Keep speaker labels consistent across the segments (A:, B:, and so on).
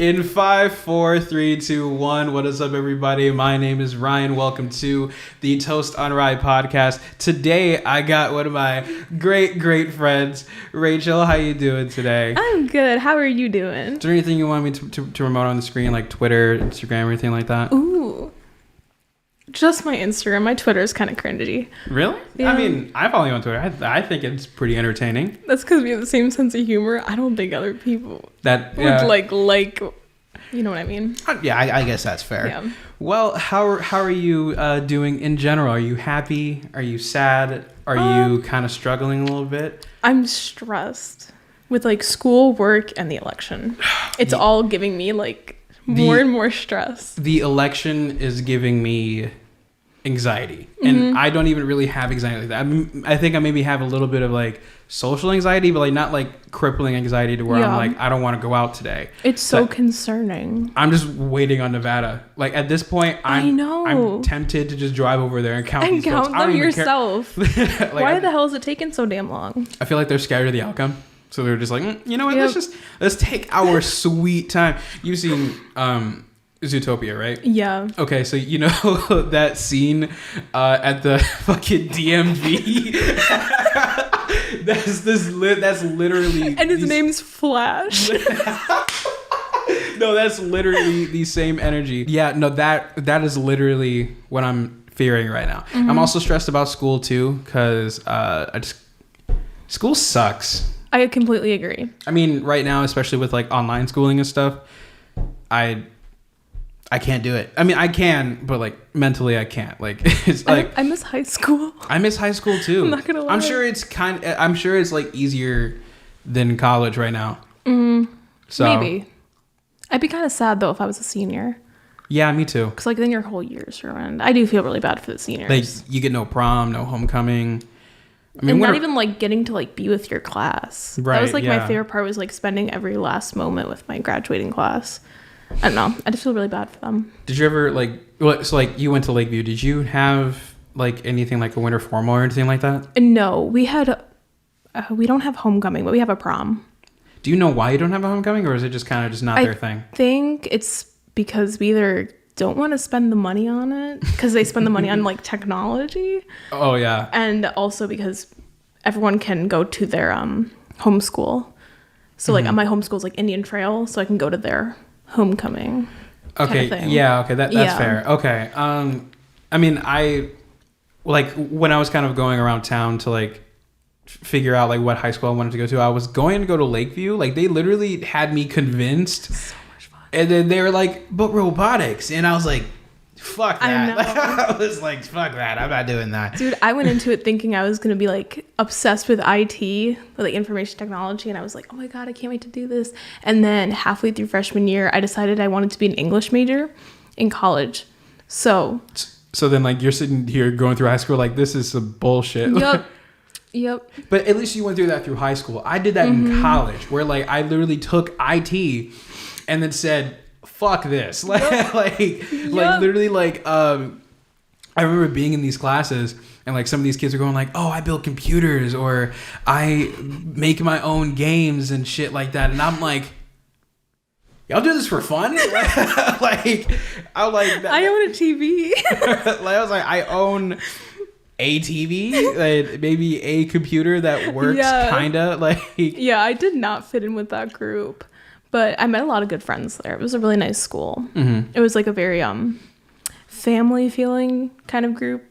A: In 5, 4, 3, 2, 1. What is up, everybody? My name is Ryan. Welcome to the ToastOnRye Podcast. Today, I got one of my great friends, Rachel. How you doing today?
B: I'm good. How are you doing?
A: Is there anything you want me to remote on the screen, like Twitter, Instagram, or anything like that?
B: Ooh. Just my Instagram. My Twitter is kind of cringy.
A: Really? Yeah. I mean, I follow you on Twitter. I think it's pretty entertaining.
B: That's because we have the same sense of humor. I don't think other people would like, you know what I mean?
A: Yeah, I guess that's fair.
B: Yeah.
A: Well, how are you doing in general? Are you happy? Are you sad? Are you kind of struggling a little bit?
B: I'm stressed with like school, work, and the election. It's all giving me like more and more stress. The election is giving me anxiety, and I don't even really have anxiety like that. I think I maybe have a little bit of like social anxiety, but like not like crippling anxiety to where I'm like, I don't want to go out today. It's so concerning.
A: I'm just waiting on Nevada. Like at this point, I'm tempted to just drive over there and count these votes.
B: Them yourself.
A: Like,
B: why the hell is it taking so damn long?
A: I feel like they're scared of the outcome. So they're just like, you know what? Let's take our sweet time. You've seen Zootopia, right? Yeah. Okay, so you know that scene at the fucking DMV. that's literally.
B: And his name's Flash.
A: No, that's literally the same energy. Yeah, no, that is literally what I'm fearing right now. I'm also stressed about school too, because school sucks.
B: I completely agree.
A: I mean, right now, especially with like online schooling and stuff, I can't do it. I mean, I can, but like mentally, I can't. Like, it's like
B: I miss high school.
A: I miss high school too.
B: I'm not gonna lie.
A: I'm sure it's like easier than college right now. So
B: maybe. I'd be kind of sad though if I was a senior.
A: Yeah, me too.
B: Because like then your whole year's ruined. I do feel really bad for the seniors.
A: Like you get no prom, no homecoming.
B: I mean, and not even like getting to like be with your class.
A: Right,
B: that was like my favorite part, was like spending every last moment with my graduating class. I don't know. I just feel really bad for them. Did you ever
A: you went to Lakeview. Did you have like anything like a winter formal or anything like that?
B: No, we don't have homecoming, but we have a prom.
A: Do you know why you don't have a homecoming, or is it just kind of just not their thing?
B: I think it's because we either don't want to spend the money on it because they spend the money on like technology.
A: Oh yeah.
B: And also because everyone can go to their homeschool. So like my homeschool is like Indian Trail, so I can go to their homecoming.
A: Okay. Kind of thing. Yeah. Okay. That's fair. Okay. I mean, I like when I was kind of going around town to like figure out like what high school I wanted to go to, I was going to go to Lakeview. Like they literally had me convinced. And then they were like, but robotics. And I was like, fuck that. I was like, fuck that. I'm not doing that.
B: Dude, I went into it thinking I was going to be like obsessed with IT, with like information technology. And I was like, oh my God, I can't wait to do this. And then halfway through freshman year, I decided I wanted to be an English major in college. So
A: then like you're sitting here going through high school like, this is some bullshit.
B: Yep.
A: But at least you went through that through high school. I did that in college where like I literally took IT and then said, fuck this. Like literally like, I remember being in these classes and like some of these kids are going like, oh, I build computers or I make my own games and shit like that. And I'm like, y'all do this for fun? I
B: own a TV.
A: I was like, I own a TV, like maybe a computer that works kinda like.
B: Yeah, I did not fit in with that group. But I met a lot of good friends there. It was a really nice school. It was like a very family feeling kind of group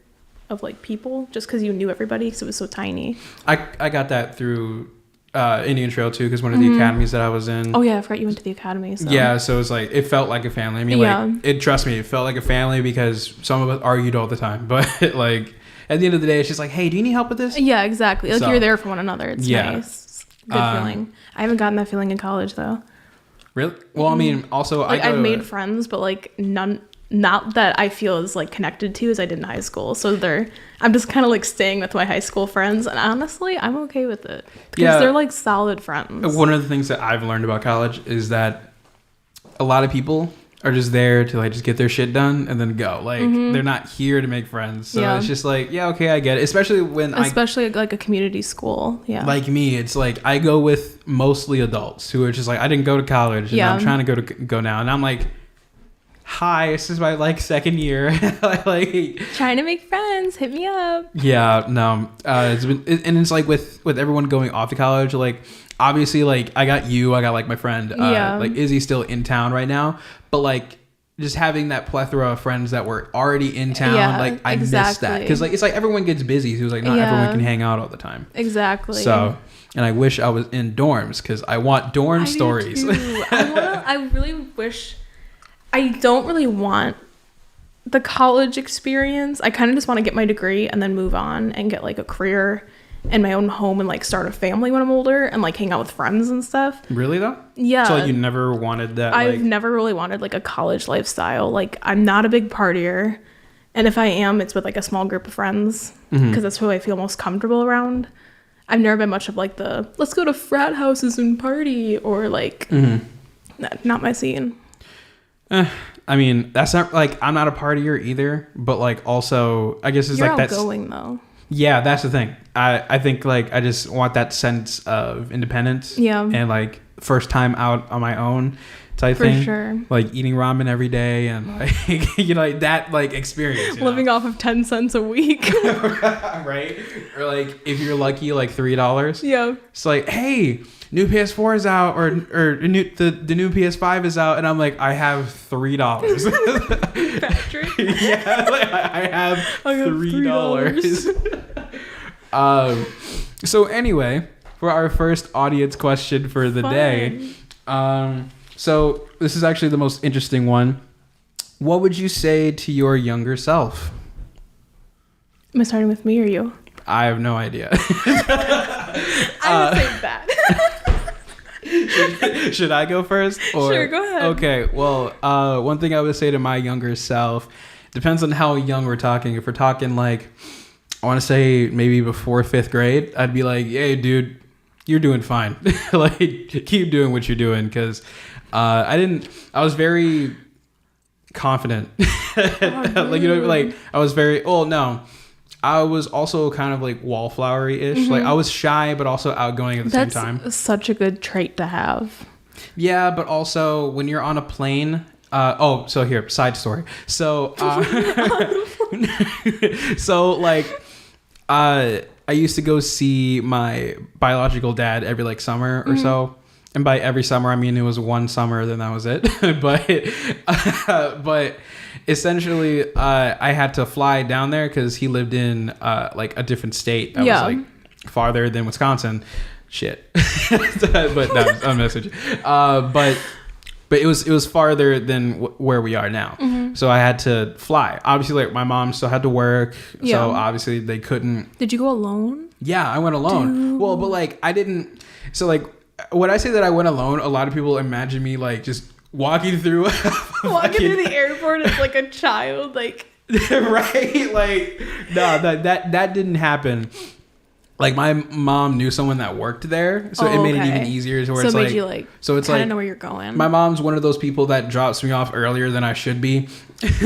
B: of like people, just because you knew everybody because it was so tiny.
A: I got that through Indian Trail too, because one of the academies that I was in.
B: Oh yeah, I forgot you went to the academy. So.
A: Yeah, so it was like, it felt like a family. I mean, trust me, it felt like a family because some of us argued all the time. But like at the end of the day, it's just like, hey, do you need help with this?
B: Yeah, exactly. Like you're there for one another. It's nice. Good feeling. I haven't gotten that feeling in college though.
A: Really? Well, I mean, also
B: like I've made friends, but like not that I feel as like connected to as I did in high school. So I'm just kind of like staying with my high school friends, and honestly, I'm okay with it because they're like solid friends.
A: One of the things that I've learned about college is that a lot of people are just there to like just get their shit done and then go. Like they're not here to make friends. So it's just like, yeah, okay, I get it. Especially
B: like a community school. Yeah.
A: Like me, it's like I go with mostly adults who are just like, I didn't go to college and I'm trying to go now. And I'm like, hi, this is my like second year. Like
B: trying to make friends, hit me up.
A: Yeah, no. It's like with everyone going off to college, like obviously like I got like my friend like Izzy's still in town right now, but like just having that plethora of friends that were already in town, like I miss that, because like it's like everyone gets busy, so it's like not everyone can hang out all the time.
B: Exactly.
A: So, and I wish I was in dorms because I want dorm stories.
B: I really wish. I don't really want the college experience. I kind of just want to get my degree and then move on and get like a career in my own home and like start a family when I'm older and like hang out with friends and stuff.
A: Really though?
B: Yeah.
A: So like you never wanted that?
B: I've never really wanted like a college lifestyle. Like I'm not a big partier. And if I am, it's with like a small group of friends because that's who I feel most comfortable around. I've never been much of like the let's go to frat houses and party or like not my scene.
A: I mean, that's not like I'm not a partier either, but like also I guess it's like that's
B: outgoing though.
A: Yeah, that's the thing. I think like I just want that sense of independence. Yeah. And like first time out on my own type thing. For sure. Like eating ramen every day and like you know like that like experience.
B: Living off of 10 cents a week.
A: Right? Or like if you're lucky like $3. Yeah. It's like, hey, new PS4 is out or the new PS5 is out and I'm like, I have $3.
B: Patrick?
A: Yeah, like, I have $3. So anyway, for our first audience question for the day, so this is actually the most interesting one. What would you say to your younger self?
B: Am I starting with me or you?
A: I have no idea.
B: I would say that.
A: Should I go first? Or?
B: Sure, go ahead.
A: Okay, well, one thing I would say to my younger self, depends on how young we're talking. If we're talking like, I want to say maybe before 5th grade, I'd be like, hey, dude, you're doing fine. Like, keep doing what you're doing. Because I was very confident. Like, you know, like, I was very, I was also kind of like wallflowery-ish. Like I was shy, but also outgoing at the same time.
B: That's such a good trait to have.
A: Yeah, but also when you're on a plane. So here, side story. So, so like, I used to go see my biological dad every like summer or so. And by every summer, I mean it was one summer, then that was it. But essentially, I had to fly down there because he lived in like a different state that was like farther than Wisconsin. Shit, but no, I'm messaging. But it was farther than where we are now. So I had to fly. Obviously, like my mom still had to work, so obviously they couldn't.
B: Did you go alone?
A: Yeah, I went alone. Dude. Well, but like I didn't. So like. When I say that I went alone, a lot of people imagine me like just walking through
B: the airport as like a child, like
A: right, like no, that didn't happen. Like my mom knew someone that worked there, so it made it even easier. So it's like,
B: you like,
A: so it's like,
B: know where you're going.
A: My mom's one of those people that drops me off earlier than I should be.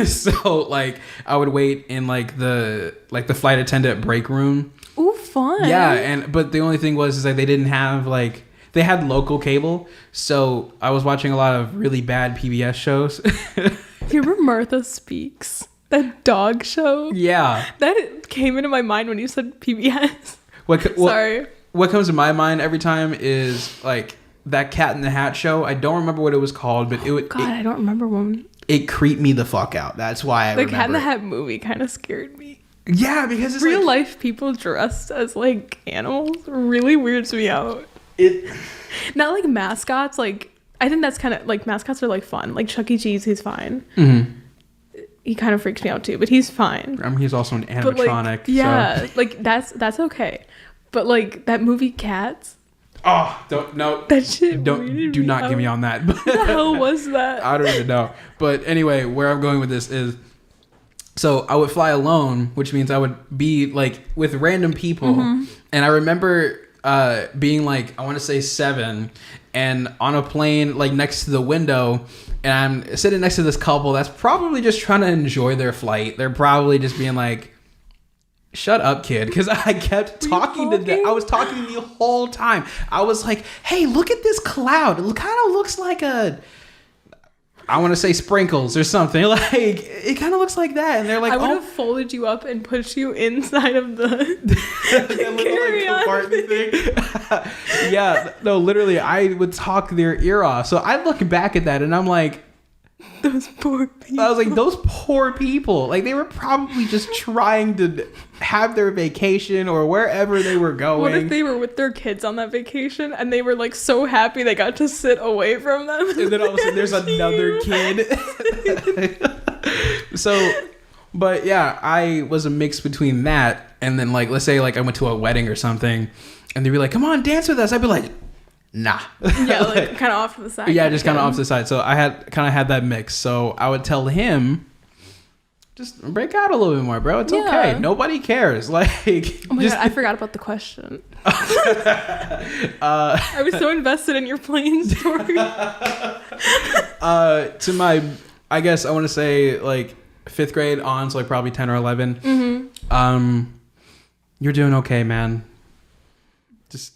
A: So like I would wait in like the flight attendant break room.
B: Ooh, fun.
A: Yeah, but the only thing was is that they didn't have like. They had local cable, so I was watching a lot of really bad PBS shows.
B: You remember Martha Speaks? That dog show?
A: Yeah.
B: That came into my mind when you said PBS.
A: Sorry. What comes to my mind every time is like that Cat in the Hat show. I don't remember what it was called, but
B: I don't remember one.
A: It creeped me the fuck out. That's why I remember.
B: The Cat in the Hat movie kind of scared me.
A: Yeah, because it's
B: real life people dressed as like animals really weirds me out. Not like mascots, like I think that's kind of like mascots are like fun, like Chuck E. Cheese, he's fine. He kind of freaks me out too, but he's fine.
A: I mean, he's also an animatronic.
B: Like, like that's okay, but like that movie Cats.
A: Oh,
B: that shit.
A: Do not get me on that.
B: What the hell was that?
A: I don't even know. But anyway, where I'm going with this is, so I would fly alone, which means I would be like with random people, and I remember. being like, I want to say 7, and on a plane like next to the window, and I'm sitting next to this couple that's probably just trying to enjoy their flight. They're probably just being like, shut up, kid, because I kept talking to them. I was talking the whole time. I was like, hey, look at this cloud. It kind of looks like I want to say sprinkles or something. Like, it kind of looks like that. And they're like,
B: I would have folded you up and put you inside of the
A: little compartment thing. Yeah, no, literally, I would talk their ear off. So I look back at that and I'm like,
B: those poor people.
A: I was like, those poor people. Like, they were probably just trying to have their vacation or wherever they were going.
B: What if they were with their kids on that vacation and they were like so happy they got to sit away from them?
A: And then all of a sudden there's another kid. So, but yeah, I was a mix between that and then like, let's say like I went to a wedding or something and they'd be like, come on, dance with us. I'd be like, nah.
B: Yeah, like kind of off to the side.
A: Yeah, just kind of off to the side. So I had that mix. So I would tell him, just break out a little bit more, bro. It's okay. Nobody cares. Like,
B: oh my God, I forgot about the question. I was so invested in your plane story.
A: To my, I guess I want to say like 5th grade on, so like probably 10 or 11. Mm-hmm. You're doing okay, man. Just,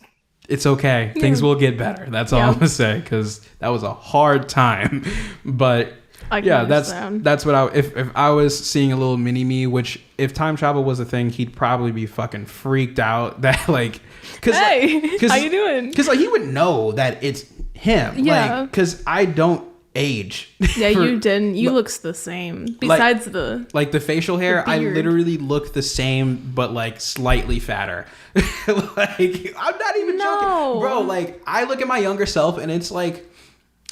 A: it's okay. Yeah. Things will get better. That's all I'm gonna say, because that was a hard time. But yeah, that's what if I was seeing a little mini me, which if time travel was a thing, he'd probably be fucking freaked out that like,
B: hey, how you doing?
A: Because like he would know that it's him.
B: Yeah.
A: Like, because I don't age.
B: Yeah, you didn't. You looks the same. Besides
A: the facial hair, I literally look the same, but like slightly fatter. Like, I'm not even joking, bro. Like, I look at my younger self, and it's like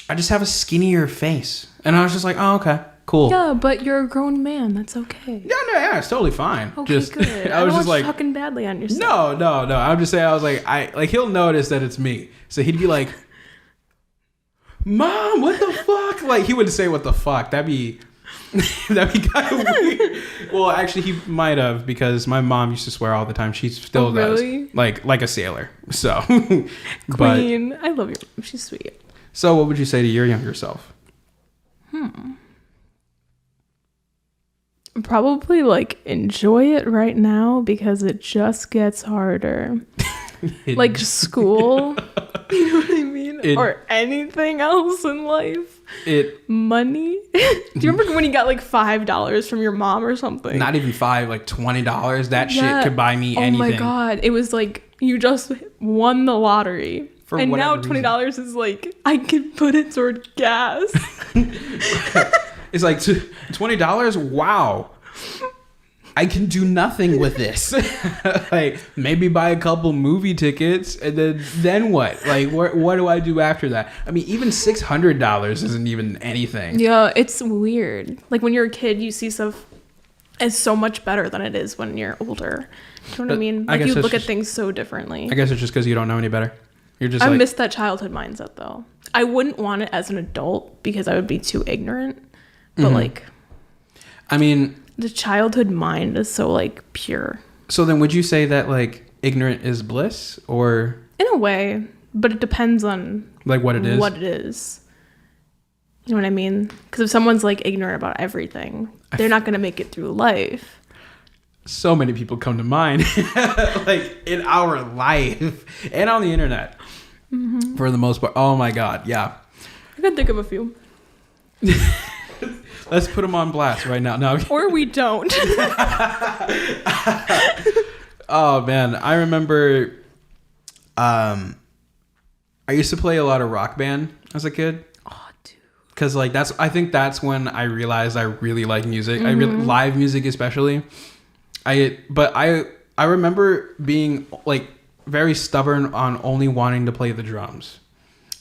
A: I just have a skinnier face, and I was just like, oh, okay, cool.
B: Yeah, but you're a grown man. That's okay.
A: Yeah, it's totally fine.
B: Okay,
A: just,
B: good.
A: I was just like
B: talking badly on yourself.
A: No. I'm just saying. I was like, he'll notice that it's me, so he'd be like, Mom, what the fuck? Like, he wouldn't say what the fuck. That'd be kind of weird. Well, actually, he might have, because my mom used to swear all the time. She still does. Like a sailor. So,
B: Queen. I love your mom. She's sweet.
A: So, what would you say to your younger self?
B: Probably like enjoy it right now, because it just gets harder. Like school, you know what I mean? Or anything else in life. Money. Do you remember when you got like $5 from your mom or something?
A: Not even $5, like $20. That shit could buy me anything.
B: Oh my God. It was like you just won the lottery. And now $20 is like, I can put it toward gas.
A: It's like $20? Wow. I can do nothing with this. Like, maybe buy a couple movie tickets, and then what? Like, what do I do after that? I mean, even $600 isn't even anything.
B: Yeah, it's weird. Like, when you're a kid, you see stuff as so much better than it is when you're older. Do you know what I mean? Like, you look at things so differently.
A: I guess it's just because you don't know any better. You're just
B: I miss that childhood mindset, though. I wouldn't want it as an adult, because I would be too ignorant. But, like,
A: I mean,
B: the childhood mind is so like pure.
A: So then would you say that like ignorant is bliss, or?
B: In a way, but it depends on
A: like what it
B: is. You know what I mean? Because if someone's like ignorant about everything, they're not going to make it through life.
A: So many people come to mind like in our life and on the internet for the most part. Oh my God. Yeah.
B: I can think of a few.
A: Let's put them on blast right now. No.
B: Or we don't.
A: Oh man, I remember. I used to play a lot of Rock Band as a kid.
B: Oh, dude.
A: Because like I think that's when I realized I really like music. I really live music especially. I remember being like very stubborn on only wanting to play the drums.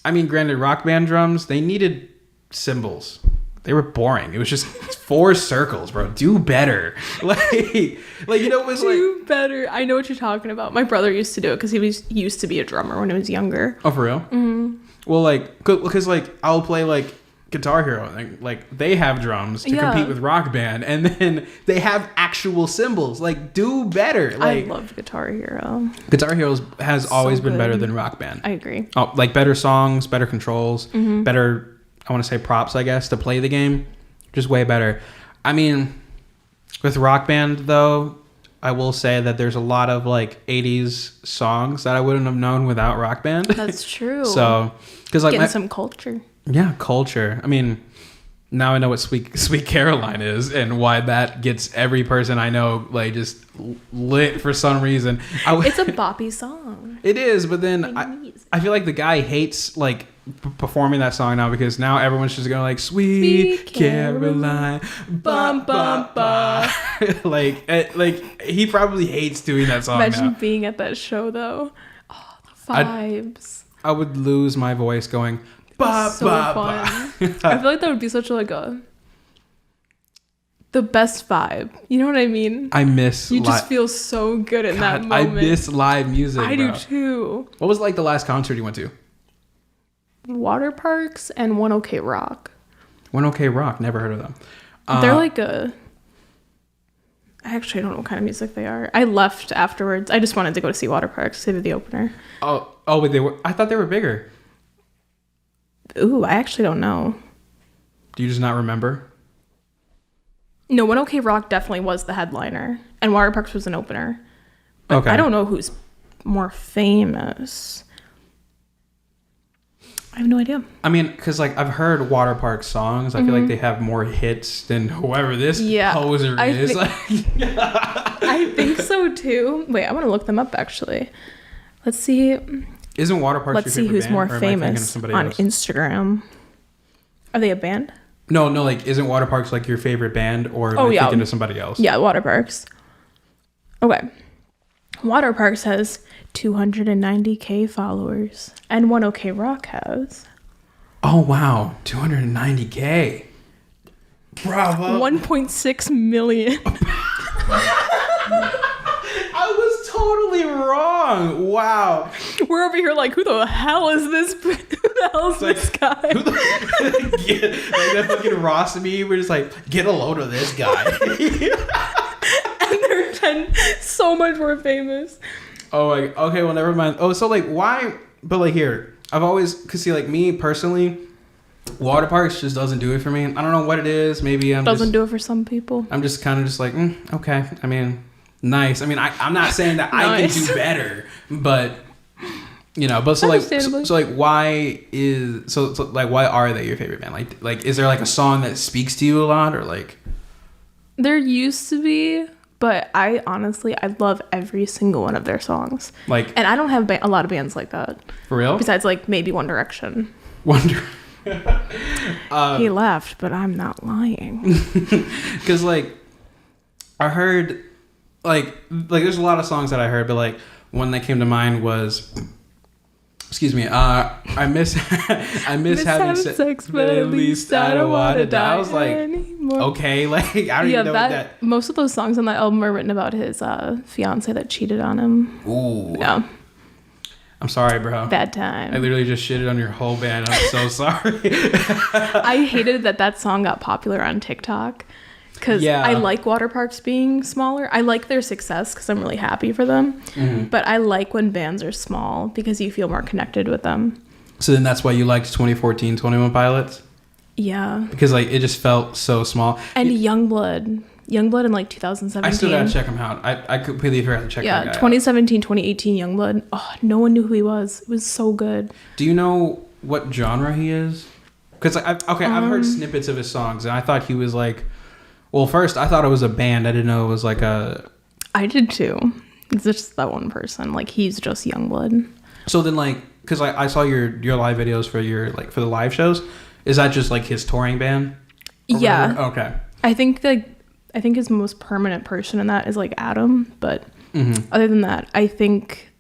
A: I mean, granted, Rock Band drums, they needed cymbals. They were boring. It was just 4 circles, bro. Do better. Like you know, it was
B: do better. I know what you're talking about. My brother used to do it because he used to be a drummer when he was younger.
A: Oh, for real? Mm-hmm. Well, like, because like I'll play like Guitar Hero, like they have drums to compete with Rock Band, and then they have actual cymbals. Like, do better. Like,
B: I loved Guitar Hero.
A: Guitar Hero has always been better than Rock Band.
B: I agree.
A: Oh, like better songs, better controls, better, I want to say props, I guess, to play the game. Just way better. I mean, with Rock Band though, I will say that there's a lot of like 80s songs that I wouldn't have known without Rock Band.
B: That's true.
A: So, because like
B: getting some culture.
A: Yeah, culture. I mean, now I know what Sweet Caroline is and why that gets every person I know like just lit for some reason.
B: It's a boppy song.
A: It is, but then I feel like the guy hates like performing that song now because now everyone's just going like Sweet Caroline, bum bum bum. like he probably hates doing that song.
B: Imagine
A: now.
B: Being at that show though. Oh, the vibes.
A: I would lose my voice going.
B: So fun. I feel like that would be such the best vibe. You know what I mean?
A: I miss.
B: You just feel so good in that moment.
A: I miss live music.
B: I do too.
A: What was like the last concert you went to?
B: Water Parks and One OK Rock.
A: One OK Rock. Never heard of them.
B: They're like I actually don't know what kind of music they are. I left afterwards. I just wanted to go to see Water Parks. They were the opener.
A: Oh, but they were. I thought they were bigger.
B: Ooh, I actually don't know.
A: Do you just not remember?
B: No, One OK Rock definitely was the headliner, and Water Parks was an opener. But
A: okay.
B: I don't know who's more famous. I have no idea.
A: I mean, because like I've heard Water Park songs. I feel like they have more hits than whoever this poser is.
B: I think so too. Wait, I want to look them up actually. Let's see.
A: Isn't Water Park?
B: Let's see who's more famous on Instagram. Are they a band?
A: No. Like, isn't Water Parks like your favorite band, or am I thinking of somebody else?
B: Yeah, Water Parks. Okay. Water Parks has 290K followers, and One OK Rock has.
A: Oh wow, 290K. Bravo.
B: 1.6 million.
A: I was totally wrong. Wow.
B: We're over here like, who the hell is this? Who the hell is this guy?
A: Like that fucking Ross and me, we're just like, get a load of this guy.
B: And they're so much more famous.
A: Oh, like, okay, well, never mind. Oh, so like, why? But like, here, I've always, cause see, like me personally, Water Parks just doesn't do it for me. I don't know what it is. Maybe
B: doesn't do it for some people.
A: I'm just kind of just like, okay. I mean, nice. I mean, I'm not saying that I can do better, but you know, but so like why why are they your favorite band? Like, is there like a song that speaks to you a lot, or like?
B: There used to be, but I love every single one of their songs. Like, and I don't have a lot of bands like that.
A: For real?
B: Besides, like maybe One Direction. He laughed, but I'm not lying.
A: Because like, I heard like there's a lot of songs that I heard, but like one that came to mind was. Excuse me. I miss having sex, but at least I don't want to die. I was like, anymore. Okay, like I don't even know that.
B: Most of those songs on that album are written about his fiance that cheated on him.
A: Ooh.
B: Yeah.
A: I'm sorry, bro.
B: Bad time.
A: I literally just shitted on your whole band. I'm so sorry.
B: I hated that song got popular on TikTok. Because I like Water Parks being smaller. I like their success because I'm really happy for them. Mm-hmm. But I like when bands are small because you feel more connected with them.
A: So then that's why you liked 2014 21 Pilots?
B: Yeah.
A: Because like it just felt so small.
B: And Youngblood in like 2017.
A: I still gotta check him out. I completely forgot to check that guy
B: 2017, 2018 Youngblood. Oh, no one knew who he was. It was so good.
A: Do you know what genre he is? Because I've heard snippets of his songs and I thought he was like... Well, first, I thought it was a band. I didn't know it was like a...
B: I did too. It's just that one person. Like, he's just Youngblood.
A: So then, like... Because I saw your live videos for for the live shows. Is that just, like, his touring band?
B: Yeah.
A: Whatever? Okay.
B: I think his most permanent person in that is, like, Adam. But other than that, I think...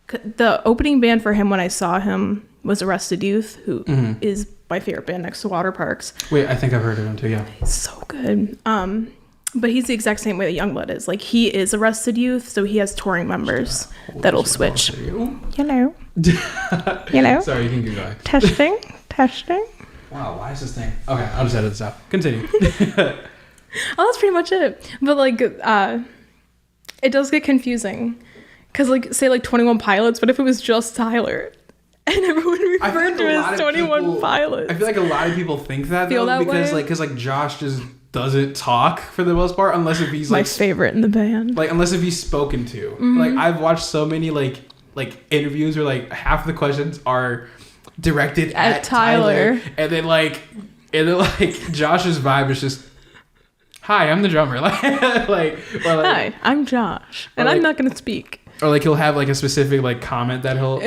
B: The opening band for him when I saw him was Arrested Youth, who is... my favorite band next to Water Parks.
A: Wait, I think I've heard of him too, yeah.
B: He's so good. But he's the exact same way that Youngblood is. Like, he is Arrested Youth, so he has touring members that'll switch. Hello. Hello.
A: Sorry, you can keep going.
B: Testing.
A: Wow, why is this thing? Okay, I'll just edit this out. Continue.
B: Oh, that's pretty much it. But like, it does get confusing, because like, say like 21 Pilots. What if it was just Tyler, and everyone referred to as 21 Pilots?
A: I feel like a lot of people think that
B: Feel
A: though,
B: that
A: because
B: way?
A: Josh just doesn't talk for the most part, unless if he's
B: my
A: like
B: favorite in the band.
A: Like unless if he's spoken to.
B: Mm-hmm.
A: Like I've watched so many like interviews where like half the questions are directed at Tyler, and then like Josh's vibe is just, "Hi, I'm the drummer."
B: Hi, I'm Josh, and I'm not gonna speak.
A: Or like he'll have like a specific like comment that he'll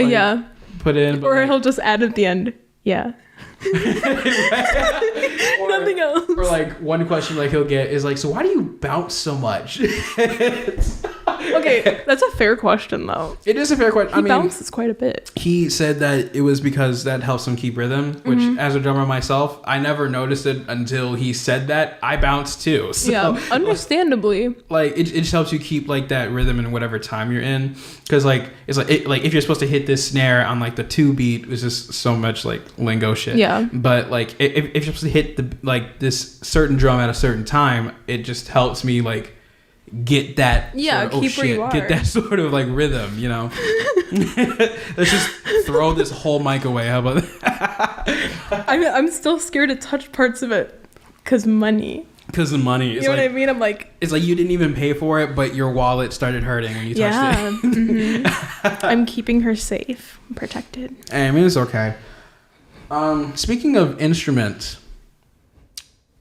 A: put in,
B: but or he'll just add at the end, yeah. Nothing else.
A: Or like one question like he'll get is like, "So why do you bounce so much?"
B: Okay, that's a fair question though.
A: It is a fair question.
B: He bounces quite a bit.
A: He said that it was because that helps him keep rhythm, which as a drummer myself, I never noticed it until he said that. I bounce too. So,
B: yeah, understandably.
A: Like it just helps you keep like that rhythm in whatever time you're in, because like it's like if you're supposed to hit this snare on like the 2 beat, it's just so much like lingo shit.
B: Yeah.
A: But like if you're supposed to hit the like this certain drum at a certain time, it just helps me like get that
B: keep where you are.
A: Get that sort of like rhythm, you know. Let's just throw this whole mic away. How about that?
B: I'm still scared to touch parts of it because money.
A: Because the money.
B: You know what I mean? I'm like,
A: it's like you didn't even pay for it, but your wallet started hurting when you touched it.
B: Mm-hmm. I'm keeping her safe, protected.
A: I mean, it's okay. Speaking of instruments,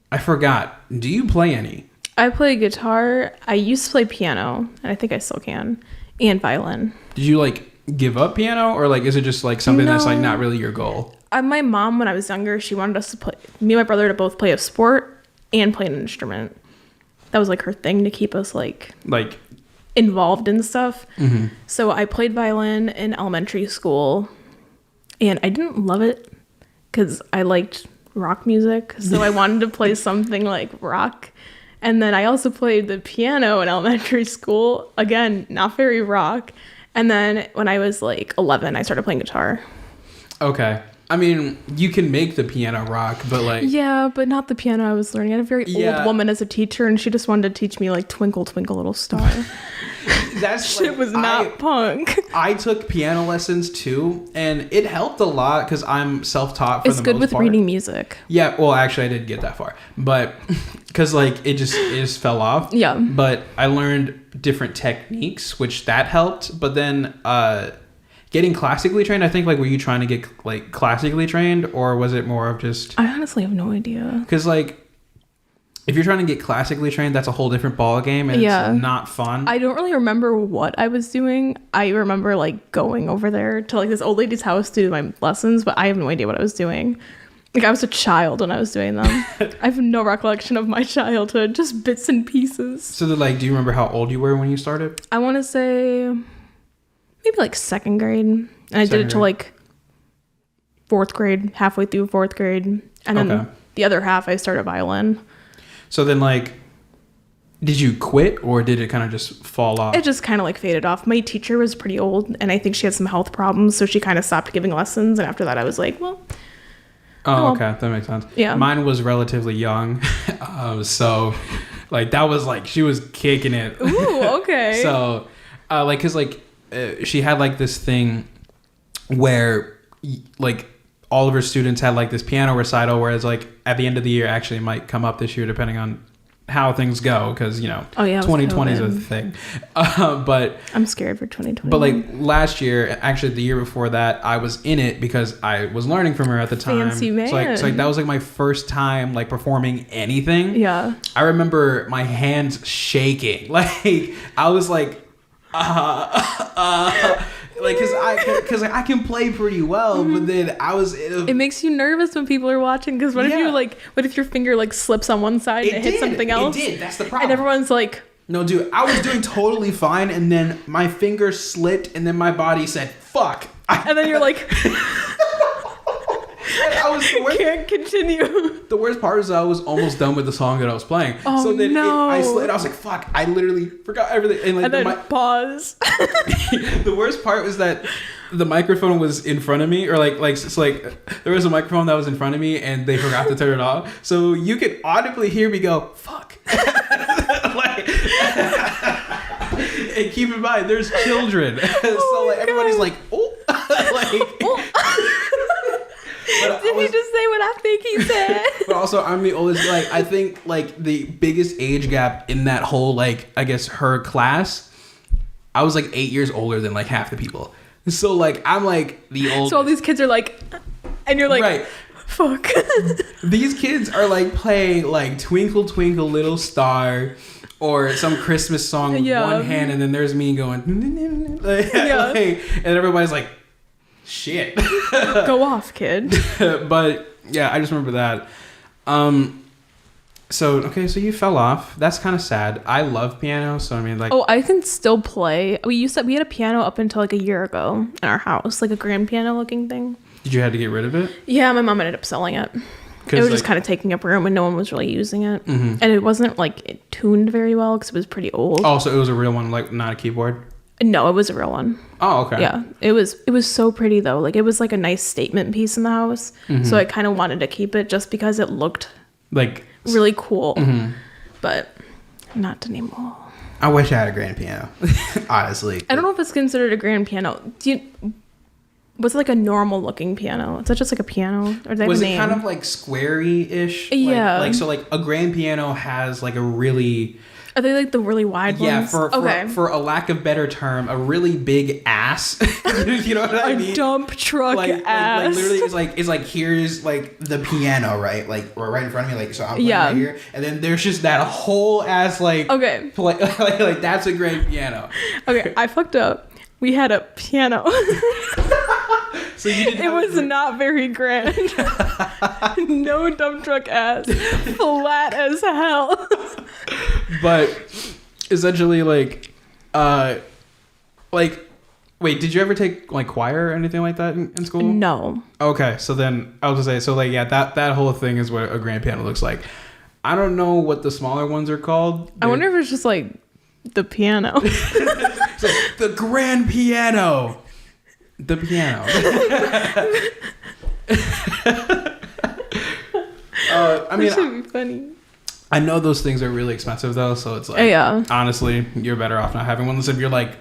A: I forgot. Do you play any?
B: I play guitar. I used to play piano, and I think I still can, and violin.
A: Did you like give up piano, or like is it just like something that's like not really your goal?
B: My mom, when I was younger, she wanted us to play, me and my brother, to both play a sport and play an instrument. That was like her thing, to keep us like involved in stuff. Mm-hmm. So I played violin in elementary school, and I didn't love it because I liked rock music. So I wanted to play something like rock. And then I also played the piano in elementary school. Again, not very rock. And then when I was like 11, I started playing guitar. Okay.
A: I mean, you can make the piano rock, but like...
B: Yeah, but not the piano I was learning. I had a very old woman as a teacher, and she just wanted to teach me like Twinkle, Twinkle, Little Star.
A: That
B: shit was not punk.
A: I took piano lessons too, and it helped a lot because I'm self-taught for the most part.
B: It's good with reading music.
A: Yeah, well, actually, I didn't get that far, but because like it just fell off.
B: Yeah.
A: But I learned different techniques, which that helped. But then getting classically trained, I think like were you trying to get like classically trained, or was it more of just?
B: I honestly have no idea.
A: Because like, if you're trying to get classically trained, that's a whole different ball game, and it's not fun.
B: I don't really remember what I was doing. I remember like going over there to like this old lady's house to do my lessons, but I have no idea what I was doing. Like I was a child when I was doing them. I have no recollection of my childhood, just bits and pieces.
A: So like, do you remember how old you were when you started?
B: I want to say maybe like 2nd grade. And I did it till like 4th grade, halfway through 4th grade. And then the other half I started violin.
A: So then, like, did you quit, or did it kind of just fall off?
B: It just kind of like faded off. My teacher was pretty old, and I think she had some health problems, so she kind of stopped giving lessons. And after that, I was like, well.
A: Oh, okay, that makes sense. Yeah, mine was relatively young, so like that was like she was kicking it.
B: Ooh, okay.
A: So, like, cause like she had like this thing where like all of her students had like this piano recital, whereas like at the end of the year, actually it might come up this year depending on how things go, because 2020 is a thing. But
B: I'm scared for 2020.
A: But like last year, actually the year before that, I was in it because I was learning from her at the time.
B: Fancy man.
A: So like that was like my first time like performing anything.
B: Yeah.
A: I remember my hands shaking. Like I was like like because I can play pretty well, but then I was
B: it makes you nervous when people are watching, because what if your finger like slips on one side and it hits something else?
A: It did. That's the problem.
B: And everyone's like,
A: no, dude, I was doing totally fine, and then my finger slipped, and then my body said fuck,
B: and then you're like
A: I was the worst.
B: Can't continue.
A: The worst part is I was almost done with the song that I was playing.
B: Oh,
A: so then
B: no.
A: I slid. I was like, "Fuck!" I literally forgot everything. And, like,
B: and then pause.
A: The worst part was that the microphone was in front of me, or like there was a microphone that was in front of me and they forgot to turn it off, so you could audibly hear me go fuck. Like, and keep in mind there's children, so like everybody's like, oh. Like,
B: did he just say what I think he said?
A: But also, I'm the oldest. Like, I think like the biggest age gap in that whole, like, I guess her class, I was like 8 years older than like half the people. So like I'm like the oldest.
B: So all these kids are like, and you're like,
A: right.
B: Fuck. These
A: kids are like playing like Twinkle Twinkle Little Star or some Christmas song with one hand, and then there's me going like, and everybody's like, shit.
B: Go off, kid.
A: But yeah, I just remember that. So you fell off. That's kind of sad. I love piano, so I mean, like,
B: I can still play. We had a piano up until like a year ago in our house, like a grand piano looking thing.
A: Did you have to get rid of it?
B: Yeah, my mom ended up selling it. It was just kind of taking up room and no one was really using it. Mm-hmm. And it wasn't like tuned very well because it was pretty old.
A: Oh, so it was a real one, like not a keyboard?
B: No, it was a real one.
A: Oh, okay.
B: Yeah, it was so pretty though. Like it was like a nice statement piece in the house. Mm-hmm. So I kind of wanted to keep it just because it looked like really cool. Mm-hmm. But not anymore.
A: I wish I had a grand piano. Honestly.
B: I don't know if it's considered a grand piano. Was it like a normal looking piano? Is that just like a piano? Or do they have a name?
A: Was it kind of like squarey-ish?
B: Yeah.
A: So a grand piano has like a really...
B: Are they like the really wide ones?
A: Yeah, for a lack of better term, a really big ass. You know what I mean?
B: A dump truck ass.
A: Like literally, it's like here's like the piano, right? Like right in front of me, like so I'm playing right here, and then there's just that whole ass like like that's a grand piano.
B: Okay, I fucked up. We had a piano.
A: So you didn't.
B: It was not very grand. No dump truck ass. Flat as hell.
A: But essentially, wait, did you ever take like choir or anything like that in school?
B: No.
A: Okay, so then I was gonna say, so like, yeah, that whole thing is what a grand piano looks like. I don't know what the smaller ones are called.
B: I wonder if it's just like the piano.
A: It's like, the grand piano. The piano. I mean,
B: that should be funny.
A: I know those things are really expensive though, so it's like, honestly, you're better off not having one. Unless if you're like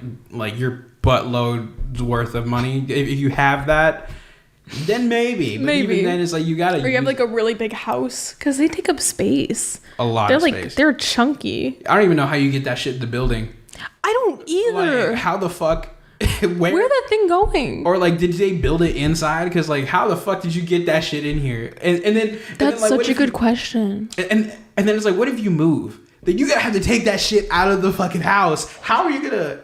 A: your buttload's worth of money. If you have that, then maybe. But even then, it's like you gotta.
B: Or you have like a really big house because they take up space.
A: A lot of space.
B: They're chunky.
A: I don't even know how you get that shit in the building.
B: I don't either.
A: Like, how the fuck?
B: Where's that thing going?
A: Or like, did they build it inside? Because like, how the fuck did you get that shit in here? And then
B: that's
A: like,
B: such a good question.
A: And then it's like, what if you move? Then you gotta have to take that shit out of the fucking house. How are you gonna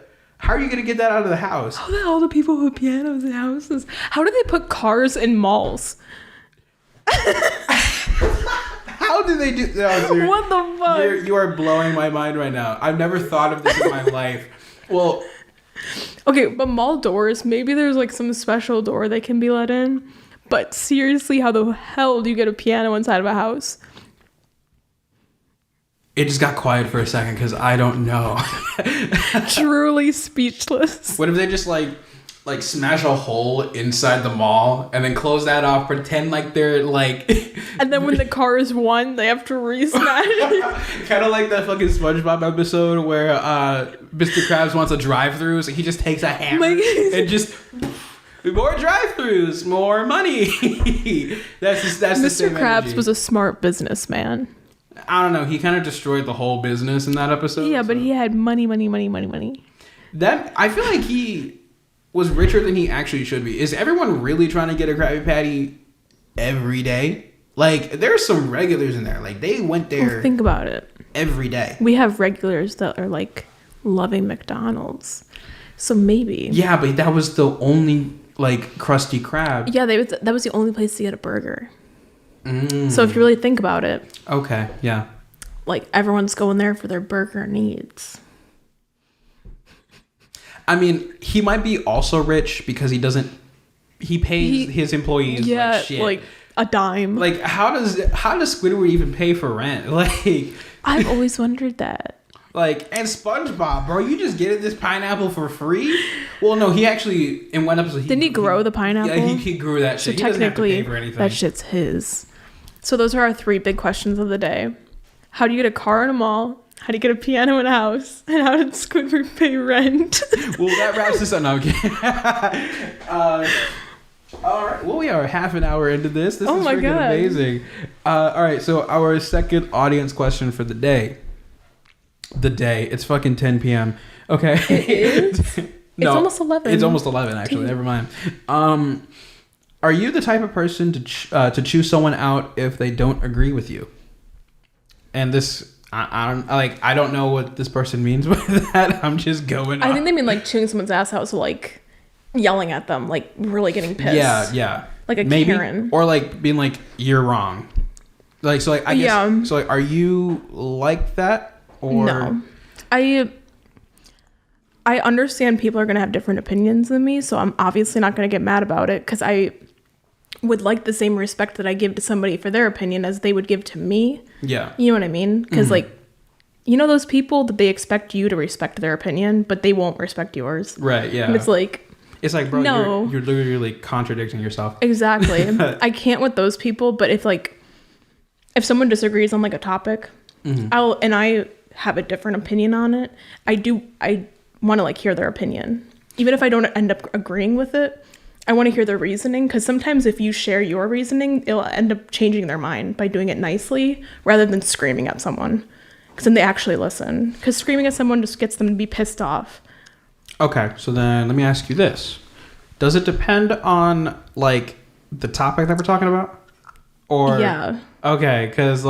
A: get that out of the house?
B: How the hell do people put pianos in houses? How do they put cars in malls?
A: How do they do? No,
B: what the fuck?
A: You are blowing my mind right now. I've never thought of this in my life. Well.
B: Okay, but mall doors, maybe there's like some special door they can be let in. But seriously, how the hell do you get a piano inside of a house?
A: It just got quiet for a second because I don't know.
B: Truly speechless.
A: What if they just like smash a hole inside the mall and then close that off, pretend like they're like...
B: And then when the car is won, they have to re-smash it.
A: Kind of like that fucking SpongeBob episode where Mr. Krabs wants a drive-thru, so he just takes a hammer and just... More drive-thrus, more money. that's the same
B: Mr. Krabs
A: energy.
B: was a smart businessman.
A: I don't know. He kind of destroyed the whole business in that episode.
B: Yeah, but he had money.
A: That I feel like he was richer than he actually should be. Is everyone really trying to get a Krabby Patty every day? Like, there's some regulars in there. Like, they went there.
B: Well, think about it.
A: Every day.
B: We have regulars that are like loving McDonald's. So maybe.
A: Yeah, but that was the only like Krusty Krab.
B: Yeah, that was the only place to get a burger. So if you really think about it.
A: Okay, yeah.
B: Like, everyone's going there for their burger needs.
A: I mean, he might be also rich because he pays his employees like shit.
B: Like a dime.
A: Like, how does Squidward even pay for rent? Like,
B: I've always wondered that.
A: Like, and SpongeBob, bro, you just getting this pineapple for free? Well, no, he actually, in one episode...
B: Didn't he grow the pineapple?
A: Yeah, he grew that shit.
B: So
A: he doesn't have to
B: technically,
A: pay for anything.
B: that shit's his. So those are our 3 big questions of the day. How do you get a car in a mall? How do you get a piano in a house? And how did Squidward pay rent?
A: Well, that wraps this up. No, I'm kidding. All right. Well, we are half an hour into this. This is freaking amazing. All right. So our second audience question for the day. It's fucking 10 p.m. Okay.
B: It is? No, it's almost 11.
A: It's almost 11, actually. Damn. Never mind. Are you the type of person to choose someone out if they don't agree with you? And this, I don't know what this person means by that. I'm just going.
B: I think they mean like chewing someone's ass out, so like yelling at them, like really getting pissed.
A: Yeah.
B: Like a
A: maybe,
B: Karen,
A: or like being like, you're wrong. Like, so like I guess. Yeah. So like, are you like that? Or...
B: No, I understand people are going to have different opinions than me, so I'm obviously not going to get mad about it, because I would like the same respect that I give to somebody for their opinion as they would give to me.
A: Yeah.
B: You know what I mean? Because like, you know those people that they expect you to respect their opinion, but they won't respect yours.
A: Right, yeah.
B: And it's like,
A: bro, no. You're literally contradicting yourself.
B: Exactly. I can't with those people, but if if someone disagrees on like a topic, I have a different opinion on it, I want to like hear their opinion, even if I don't end up agreeing with it. I want to hear their reasoning, because sometimes if you share your reasoning, it'll end up changing their mind by doing it nicely rather than screaming at someone, because then they actually listen, because screaming at someone just gets them to be pissed off.
A: Okay, so then let me ask you this: does it depend on like the topic that we're talking about? Or
B: yeah,
A: okay, because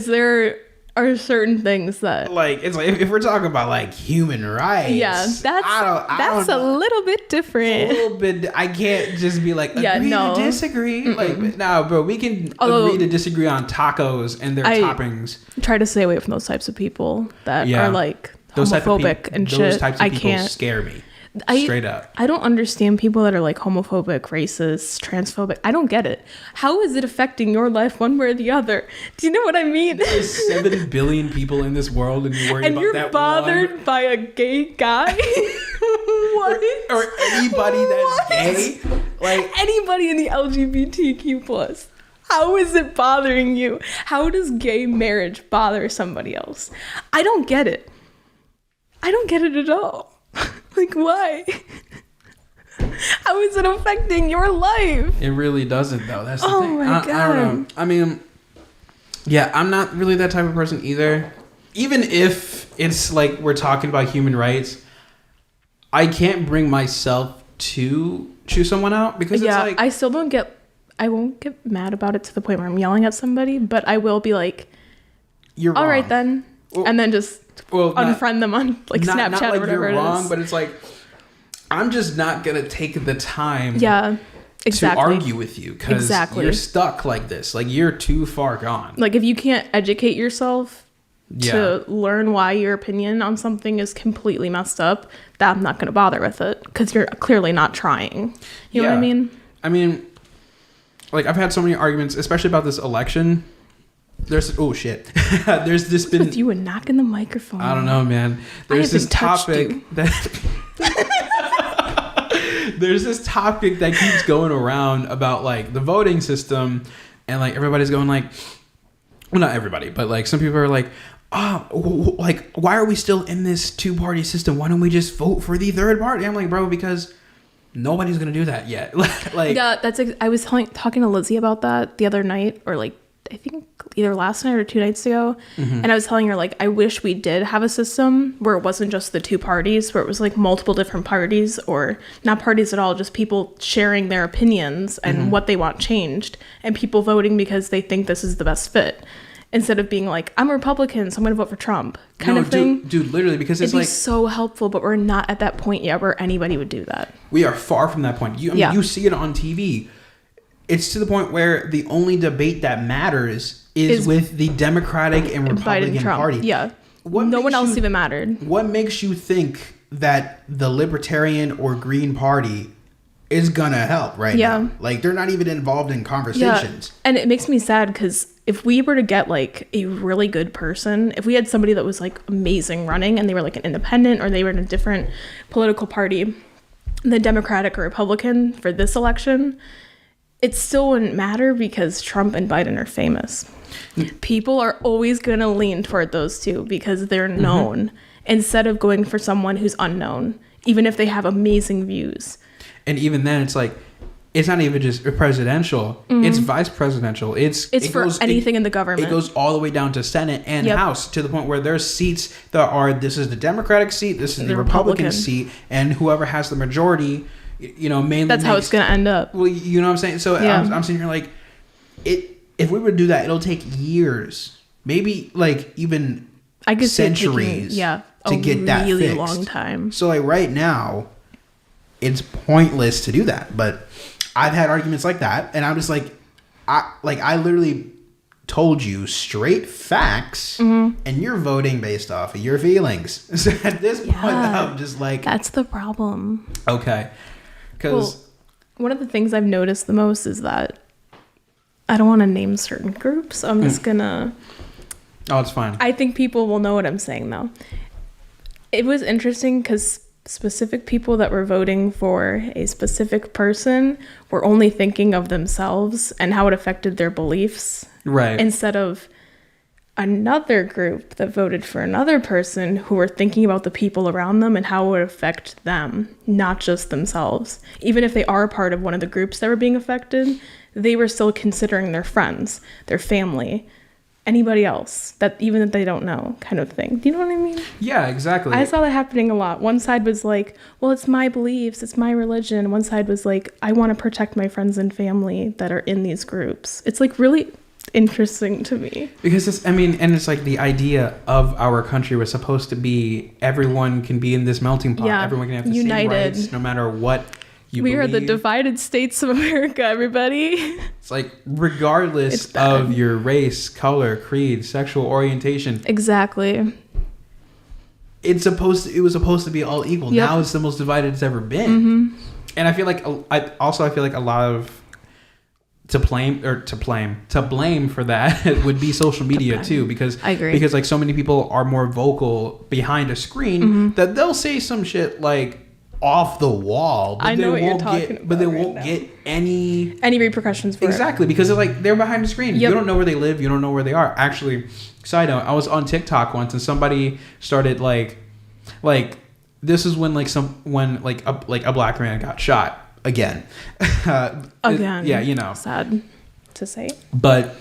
B: there are certain things that
A: like, it's like if we're talking about like human rights,
B: yeah, that's a little bit different.
A: A little bit. I can't just be like, agree to disagree. Like, no, bro, we can agree to disagree on tacos and their toppings.
B: Try to stay away from those types of people that are like homophobic and shit.
A: Those types of people scare me. Straight up. I
B: don't understand people that are like homophobic, racist, transphobic. I don't get it. How is it affecting your life one way or the other? Do you know what I mean?
A: There's 7 billion people in this world, and you're worried about that one. And you're
B: bothered by a gay guy? What?
A: Or anybody that's gay? Like
B: anybody in the LGBTQ plus. How is it bothering you? How does gay marriage bother somebody else? I don't get it. I don't get it at all. Like, why? How is it affecting your life?
A: It really doesn't, though. That's the thing.
B: Oh my God.
A: I don't know. I mean, yeah, I'm not really that type of person either. Even if it's like we're talking about human rights, I can't bring myself to choose someone out, because it's like...
B: I won't get mad about it to the point where I'm yelling at somebody, but I will be like,
A: you're wrong.
B: All right, then. Well, and then just... unfriend them on like Snapchat
A: not like
B: or whatever
A: you're wrong,
B: it is.
A: But it's like, I'm just not gonna take the time
B: to
A: argue with you, because you're stuck like this. Like, you're too far gone.
B: Like, if you can't educate yourself to learn why your opinion on something is completely messed up, that I'm not gonna bother with it, because you're clearly not trying. You know what I mean?
A: I mean, like, I've had so many arguments, especially about this election. There's there's this been
B: with you and knocking the microphone.
A: I don't know, man. There's this topic there's this topic that keeps going around about like the voting system, and like everybody's going like, well, not everybody, but like some people are like, oh, like, why are we still in this 2-party system? Why don't we just vote for the third party? I'm like, bro, because nobody's gonna do that yet. Like,
B: yeah, I was talking to Lizzie about that the other night, or like I think either last night or 2 nights ago. And I was telling her, like, I wish we did have a system where it wasn't just the 2 parties, where it was like multiple different parties, or not parties at all, just people sharing their opinions and what they want changed, and people voting because they think this is the best fit, instead of being like, I'm a Republican, so I'm gonna vote for Trump kind of thing.
A: Dude, literally, because it's
B: it'd be so helpful, but we're not at that point yet where anybody would do that.
A: We are far from that point. You see it on TV. It's to the point where the only debate that matters is with the Democratic and Republican Party.
B: Yeah. No one else even mattered.
A: What makes you think that the Libertarian or Green Party is gonna help now. Like, they're not even involved in conversations.
B: And it makes me sad because if we were to get like a really good person, if we had somebody that was like amazing running and they were like an independent or they were in a different political party, the Democratic or Republican for this election, it still wouldn't matter because Trump and Biden are famous. People are always gonna lean toward those two because they're known instead of going for someone who's unknown, even if they have amazing views.
A: And even then, it's like, it's not even just presidential. It's vice presidential. It
B: for
A: goes,
B: anything in the government.
A: It goes all the way down to Senate and House, to the point where there's seats that are, this is the Democratic seat, this is the Republican seat, and whoever has the majority, mainly
B: that's how it's going to end up.
A: Well, you know what I'm saying? So I'm sitting here like, if we were to do that, it'll take years, maybe like even centuries to get that fixed.
B: Really long time.
A: So like right now, it's pointless to do that. But I've had arguments like that, and I'm just like, I literally told you straight facts, and you're voting based off of your feelings. So at this point, I'm just like,
B: that's the problem.
A: Okay, because
B: one of the things I've noticed the most is that I don't want to name certain groups. I'm just gonna.
A: Oh, it's fine.
B: I think people will know what I'm saying though. It was interesting because specific people that were voting for a specific person were only thinking of themselves and how it affected their beliefs.
A: Right.
B: Instead of another group that voted for another person who were thinking about the people around them and how it would affect them, not just themselves. Even if they are part of one of the groups that were being affected, they were still considering their friends, their family, anybody else that even if they don't know, kind of thing. Do you know what I mean?
A: Yeah, exactly.
B: I saw that happening a lot. One side was like, well, it's my beliefs, it's my religion. One side was like, I want to protect my friends and family that are in these groups. It's like really interesting to me. Because
A: it's like the idea of our country was supposed to be everyone can be in this melting pot. Yeah, everyone can have the same rights no matter what you believe.
B: We are the divided states of America, everybody.
A: It's like regardless of your race, color, creed, sexual orientation.
B: Exactly.
A: It was supposed to be all equal. Yep. Now it's the most divided it's ever been. And I feel like a lot of to blame for that would be social media too, because
B: I agree.
A: Because like so many people are more vocal behind a screen that they'll say some shit like off the wall, but
B: I know what you're talking about,
A: but they won't get any
B: repercussions for
A: it. Because they're behind the screen. Yep. You don't know where they live, you don't know where they are. Actually, side note, I was on TikTok once and somebody started like this is when a black man got shot again.
B: Again.
A: Yeah,
B: sad to say.
A: But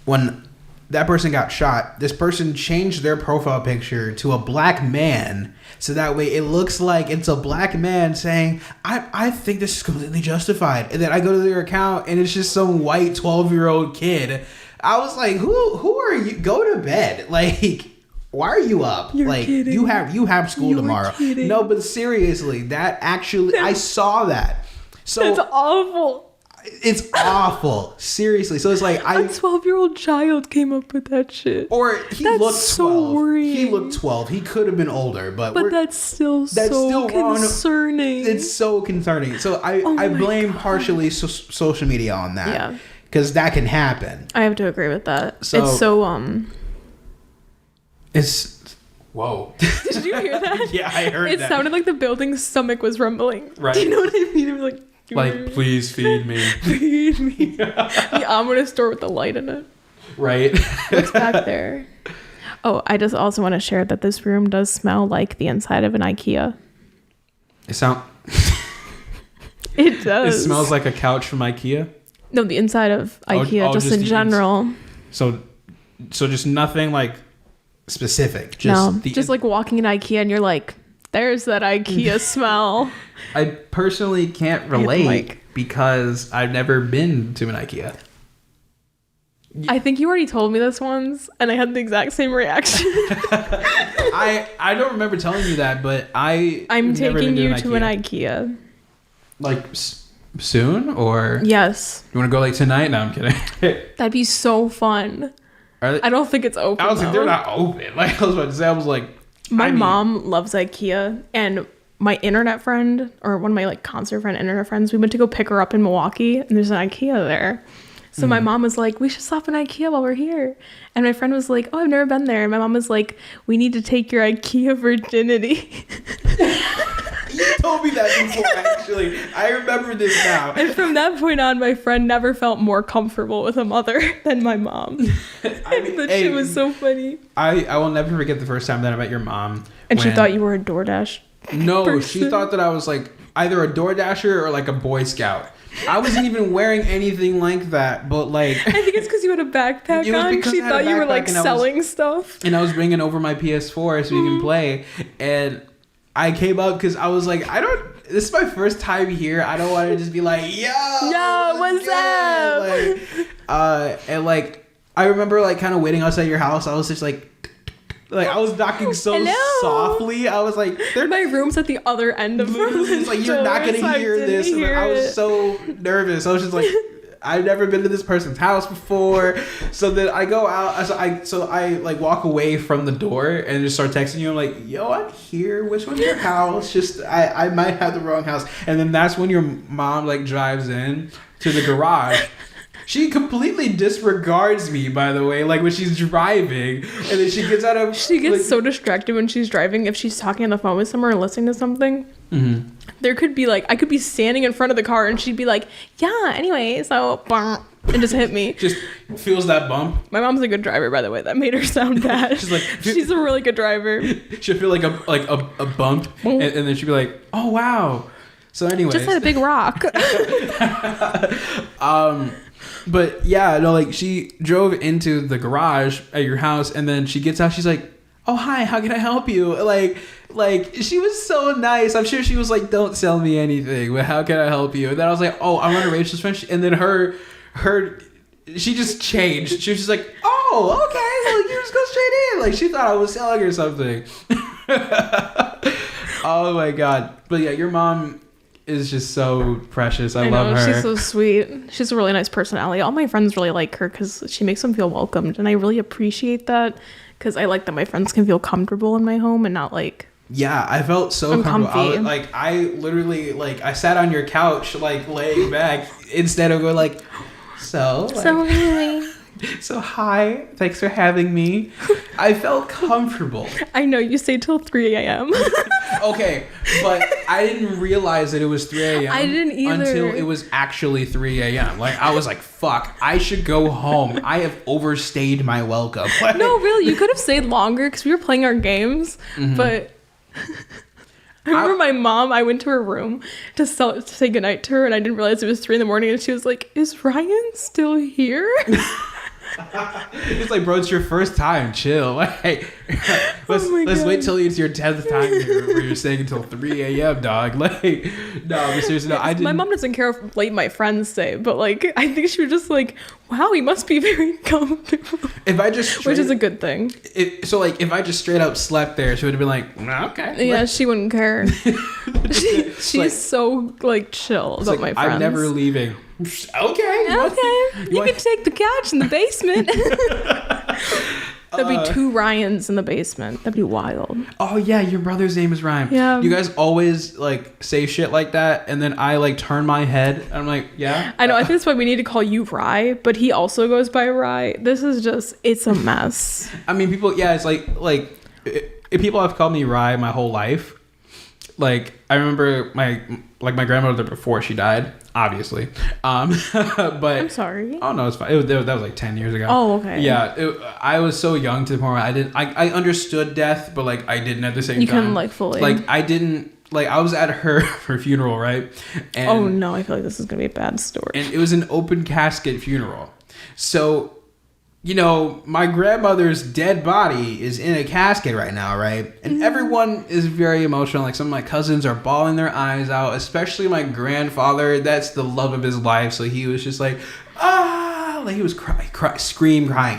A: when that person got shot, this person changed their profile picture to a black man, so that way it looks like it's a black man saying, I think this is completely justified. And then I go to their account and it's just some white 12-year-old kid. I was like, who are you? Go to bed. Like, why are you up?
B: You're kidding.
A: you have school tomorrow.
B: Kidding.
A: No, but seriously, that actually I saw that. So
B: it's awful.
A: It's awful. Seriously. So it's like
B: a 12-year-old child came up with that shit.
A: Or he looked 12.
B: So worrying.
A: He looked 12. He could have been older, but
B: that's still concerning.
A: It's so concerning. So I blame partially social media on that.
B: Yeah.
A: Because that can happen.
B: I have to agree with that. So, it's so
A: It's whoa.
B: Did you hear that?
A: Yeah, I heard that.
B: It sounded like the building's stomach was rumbling.
A: Right.
B: Do you know what I mean? It was
A: like, please feed me.
B: Feed me. The ominous door with the light in it.
A: Right.
B: What's back there? Oh, I just also want to share that this room does smell like the inside of an IKEA.
A: It does. It smells like a couch from IKEA?
B: No, the inside of IKEA, just in general.
A: So just nothing like specific.
B: Just like walking in IKEA and you're like, there's that IKEA smell.
A: I personally can't relate because I've never been to an IKEA.
B: I think you already told me this once, and I had the exact same reaction.
A: I don't remember telling you that, but
B: I'm taking you to an IKEA.
A: Like soon, or
B: yes.
A: You want to go like tonight? No, I'm kidding.
B: That'd be so fun.
A: I
B: don't think it's open.
A: I was like, they're not open. Like I was about to say, I was like,
B: my mom loves IKEA, and my internet friend, or one of my like concert friend internet friends, we went to go pick her up in Milwaukee, and there's an IKEA there. So my mom was like, we should stop in IKEA while we're here. And my friend was like, oh, I've never been there. And my mom was like, we need to take your IKEA virginity.
A: You told me that before, actually. I remember this now.
B: And from that point on, my friend never felt more comfortable with a mother than my mom. That shit was so funny.
A: I will never forget the first time that I met your mom.
B: And she thought you were a DoorDash person.
A: She thought that I was like either a DoorDasher or like a Boy Scout. I wasn't even wearing anything like that, but like...
B: I think it's because you had a backpack on. She thought you were like selling stuff.
A: And I was bringing over my PS4 so we can play. And I came up because I was like, this is my first time here. I don't want to just be like, yo,
B: what's up?
A: And like, I remember like kind of waiting outside your house. I was just like I was knocking so softly. I was like,
B: my room's at the other end of the room.
A: It's like, you're not going to hear this. And I was so nervous. I was just like, I've never been to this person's house before. So then I go out. So I like walk away from the door and just start texting you. I'm like, yo, I'm here. Which one's your house? Just, I might have the wrong house. And then that's when your mom like drives in to the garage. She completely disregards me, by the way, like when she's driving, and then she gets out of...
B: She gets so distracted when she's driving. If she's talking on the phone with someone or listening to something, there could be like, I could be standing in front of the car and she'd be like, yeah, anyway, so... and just hit me.
A: Just feels that bump.
B: My mom's a good driver, by the way. That made her sound bad. She's a really good driver.
A: She'll feel like a bump, and then she'd be like, oh, wow. So anyways.
B: Just had a big rock.
A: But yeah, no, like she drove into the garage at your house, and then she gets out. She's like, "Oh, hi, how can I help you?" Like she was so nice. I'm sure she was like, "Don't sell me anything, but how can I help you?" And then I was like, "Oh, I'm one of Rachel's friends." And then she just changed. She was just like, "Oh, okay, like you just go straight in." Like she thought I was selling or something. Oh my god! But yeah, your mom is just so precious. I love her.
B: She's so sweet. She's a really nice personality. All my friends really like her because she makes them feel welcomed, and I really appreciate that because I like that my friends can feel comfortable in my home and not like...
A: Yeah, I felt so comfortable. I literally I sat on your couch like laying back instead of going like, so
B: anyway.
A: So hi, thanks for having me. I felt comfortable.
B: I know you stayed till 3 a.m.
A: Okay, but I didn't realize that it was 3 a.m.
B: I didn't either.
A: Until it was actually 3 a.m. Like I was like, fuck, I should go home. I have overstayed my welcome.
B: No, really, you could have stayed longer because we were playing our games, but... I remember my mom, I went to her room to say goodnight to her, and I didn't realize it was 3 a.m, and she was like, is Ryan still here?
A: It's like, bro, it's your first time. Chill. Like, let's wait till it's your 10th time here where you're staying until 3 a.m., dog. Like, no, but seriously, no, I didn't.
B: My mom doesn't care if late my friends stay, but like, I think she was just like, wow, he must be very comfortable.
A: If I just
B: which is a good thing.
A: If I just straight up slept there, she would have been like, okay.
B: Yeah, she wouldn't care. She's like, so like chill about my friends.
A: I'm never leaving. Okay.
B: You can take the couch in the basement. There'd be 2 Ryans in the basement. That'd be wild.
A: Oh yeah, your brother's name is Ryan.
B: Yeah.
A: You guys always like say shit like that, and then I like turn my head, and I'm like, yeah.
B: I know. I think that's why we need to call you Rye, but he also goes by Rye. This is just, it's a mess.
A: I mean, people. Yeah, it's like if people have called me Rye my whole life. Like I remember my grandmother before she died, obviously. But
B: I'm sorry.
A: Oh no, it's fine. That was like 10 years ago.
B: Oh, okay.
A: Yeah, I was so young to the point where I understood death, but like I didn't at the same time.
B: You couldn't like fully.
A: Like I didn't. Like I was at her funeral, right? And,
B: oh no, I feel like this is gonna be a bad story.
A: And it was an open casket funeral, so. You know, my grandmother's dead body is in a casket right now, right? And everyone is very emotional. Like some of my cousins are bawling their eyes out, especially my grandfather. That's the love of his life. So he was just like, like he was crying.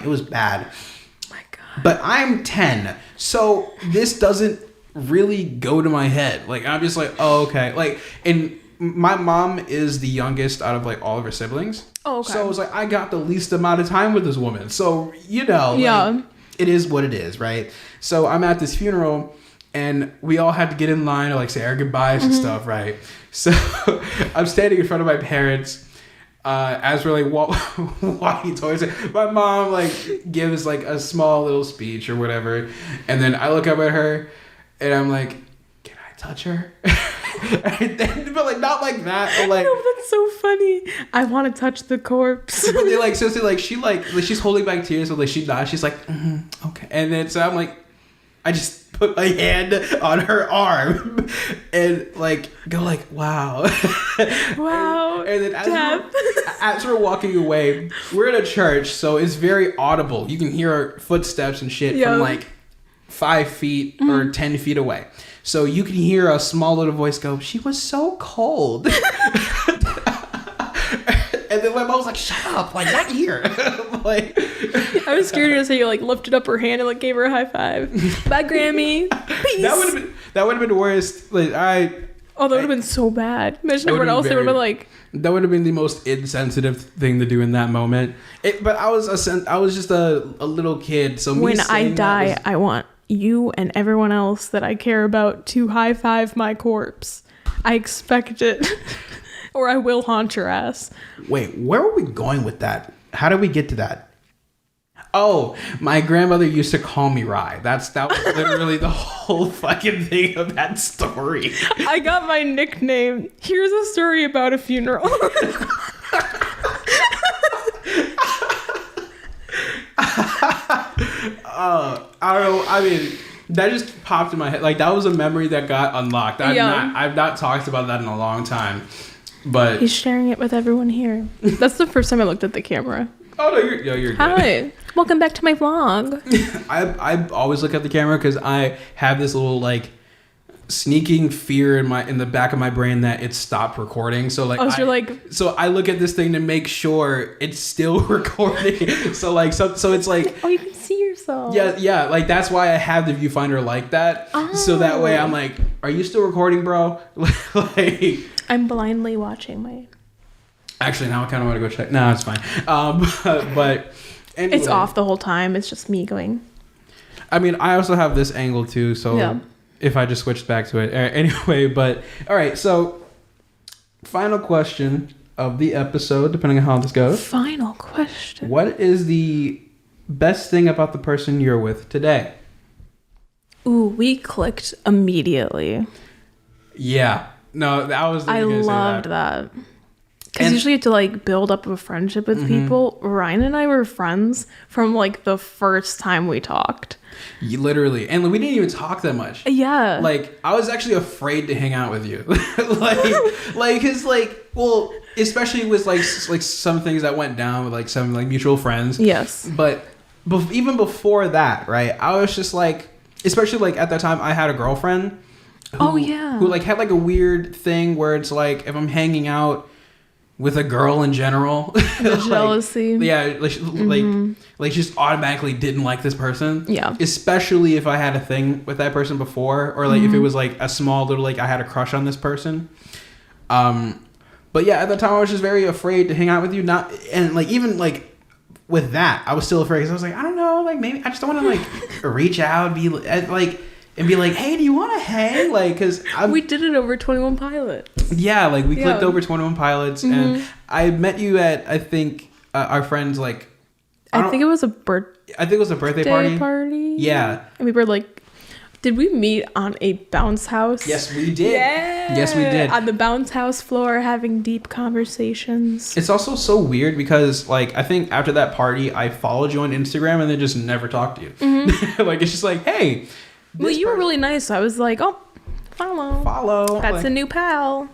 A: It was bad.
B: Oh my God.
A: But I'm 10, so this doesn't really go to my head. Like I'm just like, oh, okay. Like, and my mom is the youngest out of like all of her siblings.
B: Oh, okay.
A: So I was like, I got the least amount of time with this woman. So, you know, like, it is what it is, right? So I'm at this funeral and we all had to get in line to like say our goodbyes and stuff, right? So I'm standing in front of my parents as we're like walking towards it. My mom like gives like a small little speech or whatever, and then I look up at her and I'm like, can I touch her? But like not like that, but like,
B: no, that's so funny. I want to touch the corpse.
A: But they like seriously like she's holding back tears, so like she's not. She's like, okay, and then so I'm like, I just put my hand on her arm and like go like, wow.
B: Wow.
A: And then as we're walking away, we're in a church, so it's very audible. You can hear our footsteps and shit from like 5 feet or 10 feet away. So you can hear a small little voice go, she was so cold. And then my mom was like, shut up, like not here. Like
B: I was scared to say you like lifted up her hand and like gave her a high five. Bye, Grammy. Peace.
A: That would have been worse. Like
B: that would have been so bad. Imagine everyone else. They would have been like.
A: That would have been the most insensitive thing to do in that moment. But I was just a little kid. So
B: when I die, I want you and everyone else that I care about to high five my corpse. I expect it. Or I will haunt your ass.
A: Wait, where are we going with that? How did we get to that? Oh, my grandmother used to call me Rye. That was literally the whole fucking thing of that story.
B: I got my nickname. Here's a story about a funeral.
A: I don't know. I mean, that just popped in my head. Like that was a memory that got unlocked. I've not talked about that in a long time. But
B: he's sharing it with everyone here. That's the first time I looked at the camera.
A: Oh no, you're good.
B: Hi, welcome back to my vlog.
A: I always look at the camera because I have this little like sneaking fear in the back of my brain that it stopped recording. So like, so I look at this thing to make sure it's still recording. So it's like,
B: oh, you can see yourself.
A: Yeah. Like that's why I have the viewfinder like that. Oh. So that way I'm like, are you still recording, bro? Like,
B: I'm blindly watching my.
A: Actually, now I kind of want to go check. No, it's fine. But anyway.
B: It's off the whole time. It's just me going.
A: I mean, I also have this angle too. So yeah. If I just switched back to it. Anyway, but all right. So final question of the episode, depending on how this goes.
B: Final question.
A: What is the best thing about the person you're with today?
B: Ooh, we clicked immediately.
A: Yeah. No, that was.
B: I loved that. Because usually you have to like build up a friendship with people. Ryan and I were friends from like the first time we talked.
A: Literally. And we didn't even talk that much.
B: Yeah.
A: Like I was actually afraid to hang out with you. Well, especially with like some things that went down with like some like mutual friends.
B: Yes.
A: But even before that, right? I was just like, especially like at that time I had a girlfriend. Who like had like a weird thing where it's like if I'm hanging out with a girl in general,
B: the jealousy.
A: Like just automatically didn't like this person.
B: Yeah.
A: Especially if I had a thing with that person before, or like if it was like a small little like I had a crush on this person. But yeah, at the time I was just very afraid to hang out with you. Even with that, I was still afraid because I was like, I don't know, like maybe I just don't want to like reach out, and be like, hey, do you want to hang? Like, because
B: we did it over 21 Pilots.
A: Yeah, like we clicked over 21 Pilots, and I met you at I think our friends like.
B: I think it was a birthday party.
A: Yeah,
B: and we were like, did we meet on a bounce house?
A: Yes, we did.
B: Yeah.
A: Yes, we did.
B: On the bounce house floor, having deep conversations.
A: It's also so weird because like I think after that party, I followed you on Instagram and then just never talked to you. Like it's just like, hey.
B: Well, you were really nice. So I was like, oh, follow. That's like, a new pal.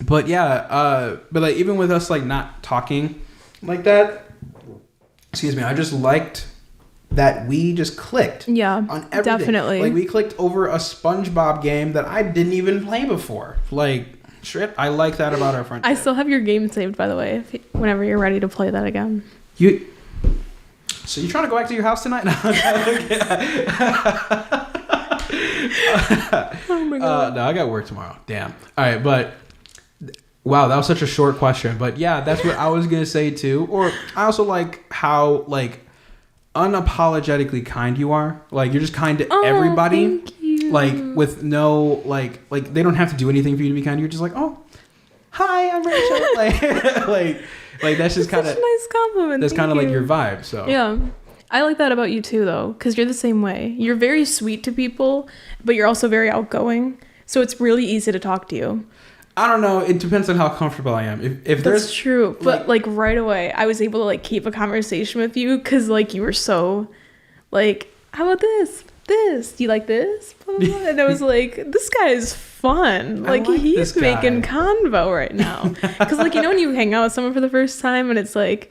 A: But yeah, but like even with us like not talking like that, excuse me, I just liked that we just clicked.
B: Yeah,
A: on everything.
B: Definitely.
A: Like we clicked over a SpongeBob game that I didn't even play before. Like shit, I like that about our friendship.
B: I still have your game saved, by the way. Whenever you're ready to play that again.
A: So you trying to go back to your house tonight?
B: Oh my god.
A: No, I got work tomorrow. Damn. All right, but wow, that was such a short question. But yeah, that's what I was gonna say too. Or I also like how like unapologetically kind you are. Like you're just kind to everybody.
B: Thank you.
A: like with no like they don't have to do anything for you to be kind. You're just like, oh, hi, I'm Rachel. like that's just kind of
B: nice compliment.
A: That's kind of like your vibe. So
B: yeah, I like that about you too, though, because you're the same way. You're very sweet to people, but you're also very outgoing. So it's really easy to talk to you.
A: I don't know. It depends on how comfortable I am. If
B: That's true. But like right away, I was able to like keep a conversation with you because like you were so like, how about this? Do you like this? Blah, blah, blah. And I was like, this guy is fun. Like he's making convo right now. Because like, you know, when you hang out with someone for the first time and it's like,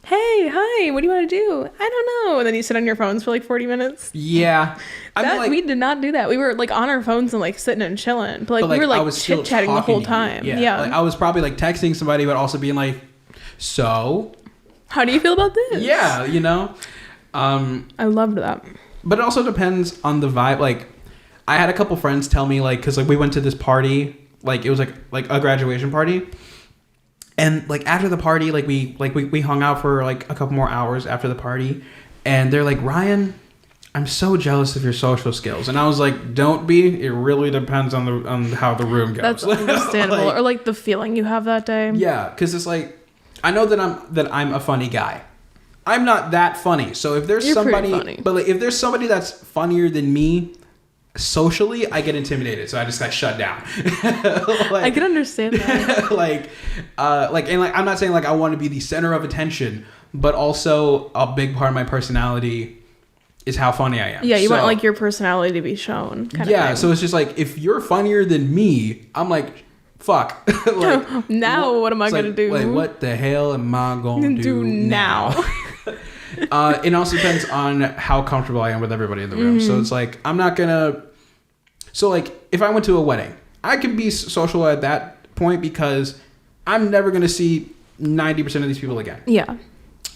B: hey, hi, what do you want to do? I don't know. And then you sit on your phones for like 40 minutes.
A: Yeah.
B: We did not do that. We were like on our phones and like sitting and chilling. But like we were like chit-chatting the whole time. Yeah.
A: Like, I was probably like texting somebody, but also being like, so?
B: How do you feel about this?
A: Yeah, you know?
B: I loved that.
A: But it also depends on the vibe. Like, I had a couple friends tell me, like, because like we went to this party, like it was like a graduation party. And like after the party, we hung out for like a couple more hours after the party, and they're like, Ryan, I'm so jealous of your social skills. And I was like, don't be. It really depends on how the room goes.
B: That's understandable. Or like the feeling you have that day.
A: Yeah, because it's like, I know that I'm a funny guy. I'm not that funny. So if there's somebody, but like if there's somebody that's funnier than me, socially, I get intimidated, so I just got shut down.
B: Like, I can understand that.
A: I'm not saying like I want to be the center of attention, but also a big part of my personality is how funny I am.
B: Yeah, you want like your personality to be shown.
A: Yeah, so it's just like if you're funnier than me, I'm like, fuck.
B: Like, now what am I gonna do?
A: Like, what the hell am I gonna do now? It also depends on how comfortable I am with everybody in the room. So it's like, I'm not gonna... So like, if I went to a wedding, I could be social at that point because I'm never gonna see 90% of these people again.
B: Yeah.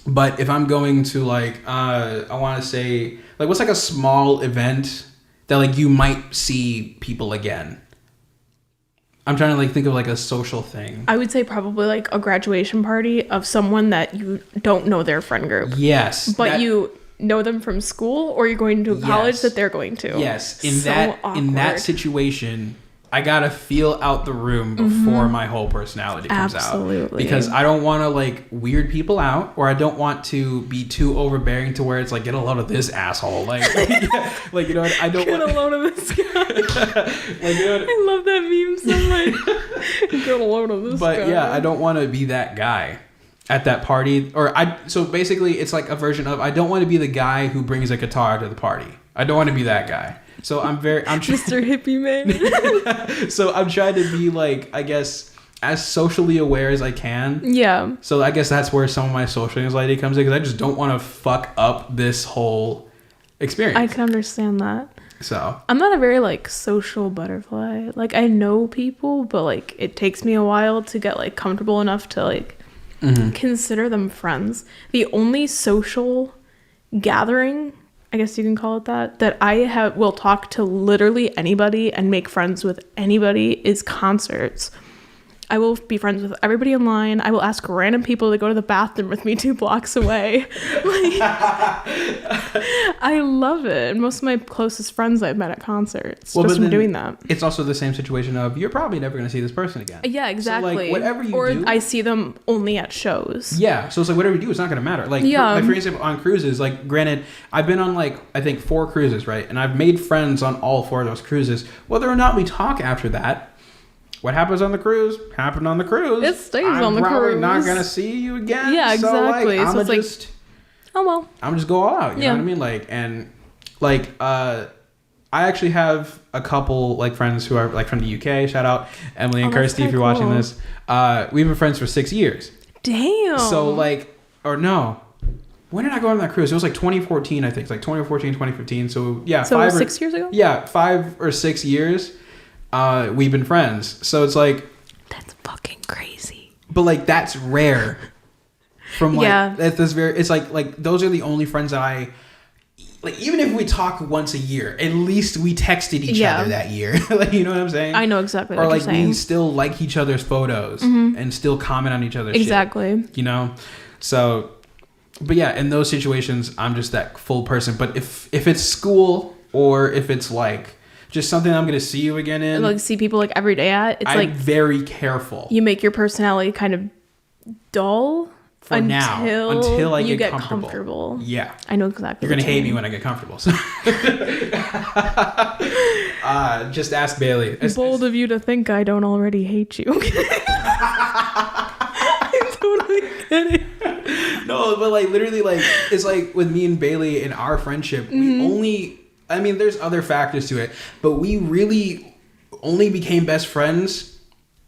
A: But if I'm going to like, I want to say, like, what's like a small event that like you might see people again? I'm trying to like think of like a social thing.
B: I would say probably like a graduation party of someone that you don't know their friend group.
A: Yes.
B: But you know them from school, or you're going to a college that they're going to.
A: Yes. In that situation, I gotta feel out the room before my whole personality comes out. Absolutely. Because I don't want to like weird people out, or I don't want to be too overbearing to where it's like, get a load of this asshole. Like you know what? I don't
B: get a load of this guy. Like, you know what? I love that meme so much. Get a load of this guy.
A: But yeah, I don't want to be that guy at that party. So basically it's like a version of, I don't want to be the guy who brings a guitar to the party. I don't want to be that guy. So I'm
B: Mr. Hippie Man.
A: So I'm trying to be like, I guess, as socially aware as I can.
B: Yeah.
A: So I guess that's where some of my social anxiety comes in, because I just don't want to fuck up this whole experience.
B: I can understand that.
A: So
B: I'm not a very like social butterfly. Like I know people, but like it takes me a while to get like comfortable enough to like consider them friends. The only social gathering, I guess you can call it that I will talk to literally anybody and make friends with anybody is concerts. I will be friends with everybody in line. I will ask random people to go to the bathroom with me 2 blocks away. Like, I love it. And most of my closest friends I've met at concerts just from doing that.
A: It's also the same situation of, you're probably never going to see this person again.
B: Yeah, exactly.
A: So like, whatever you do,
B: I see them only at shows.
A: Yeah, so it's like whatever you do, it's not going to matter. Like, for example, on cruises, like, granted, I've been on like, I think 4 cruises, right? And I've made friends on all 4 of those cruises. Whether or not we talk after that, what happens on the cruise happened on the cruise.
B: It stays on the cruise. I'm probably
A: not gonna see you again.
B: Yeah, exactly.
A: So like, I'm just go all out. You know what I mean? Like, and like, I actually have a couple like friends who are like from the UK. Shout out Emily and Kirsty if you're watching this. We've been friends for 6 years.
B: Damn.
A: So like, or no. When did I go on that cruise? It was like 2014, I think. It's like 2014, 2015. So yeah,
B: so 6 years ago.
A: Yeah, 5 or 6 years. We've been friends, so it's like,
B: that's fucking crazy.
A: But like, that's rare. From like it's like those are the only friends that I like. Even if we talk once a year, at least we texted each other that year. Like, you know what I'm saying?
B: I know exactly what
A: you're
B: saying.
A: Or like, we still like each other's photos and still comment on each other's shit, you know? So, but yeah, in those situations, I'm just that full person. But if it's school, or if it's like just something I'm gonna see you again in.
B: And, like, see people like every day at. It's
A: I'm
B: like
A: very careful.
B: You make your personality kind of dull
A: until I
B: you
A: get
B: comfortable.
A: Yeah,
B: I know exactly.
A: You're gonna hate me when I get comfortable. So. Just ask Bailey.
B: Bold of you to think I don't already hate you. I'm totally kidding.
A: No, but like literally, like it's like with me and Bailey in our friendship, we only. I mean, there's other factors to it, but we really only became best friends.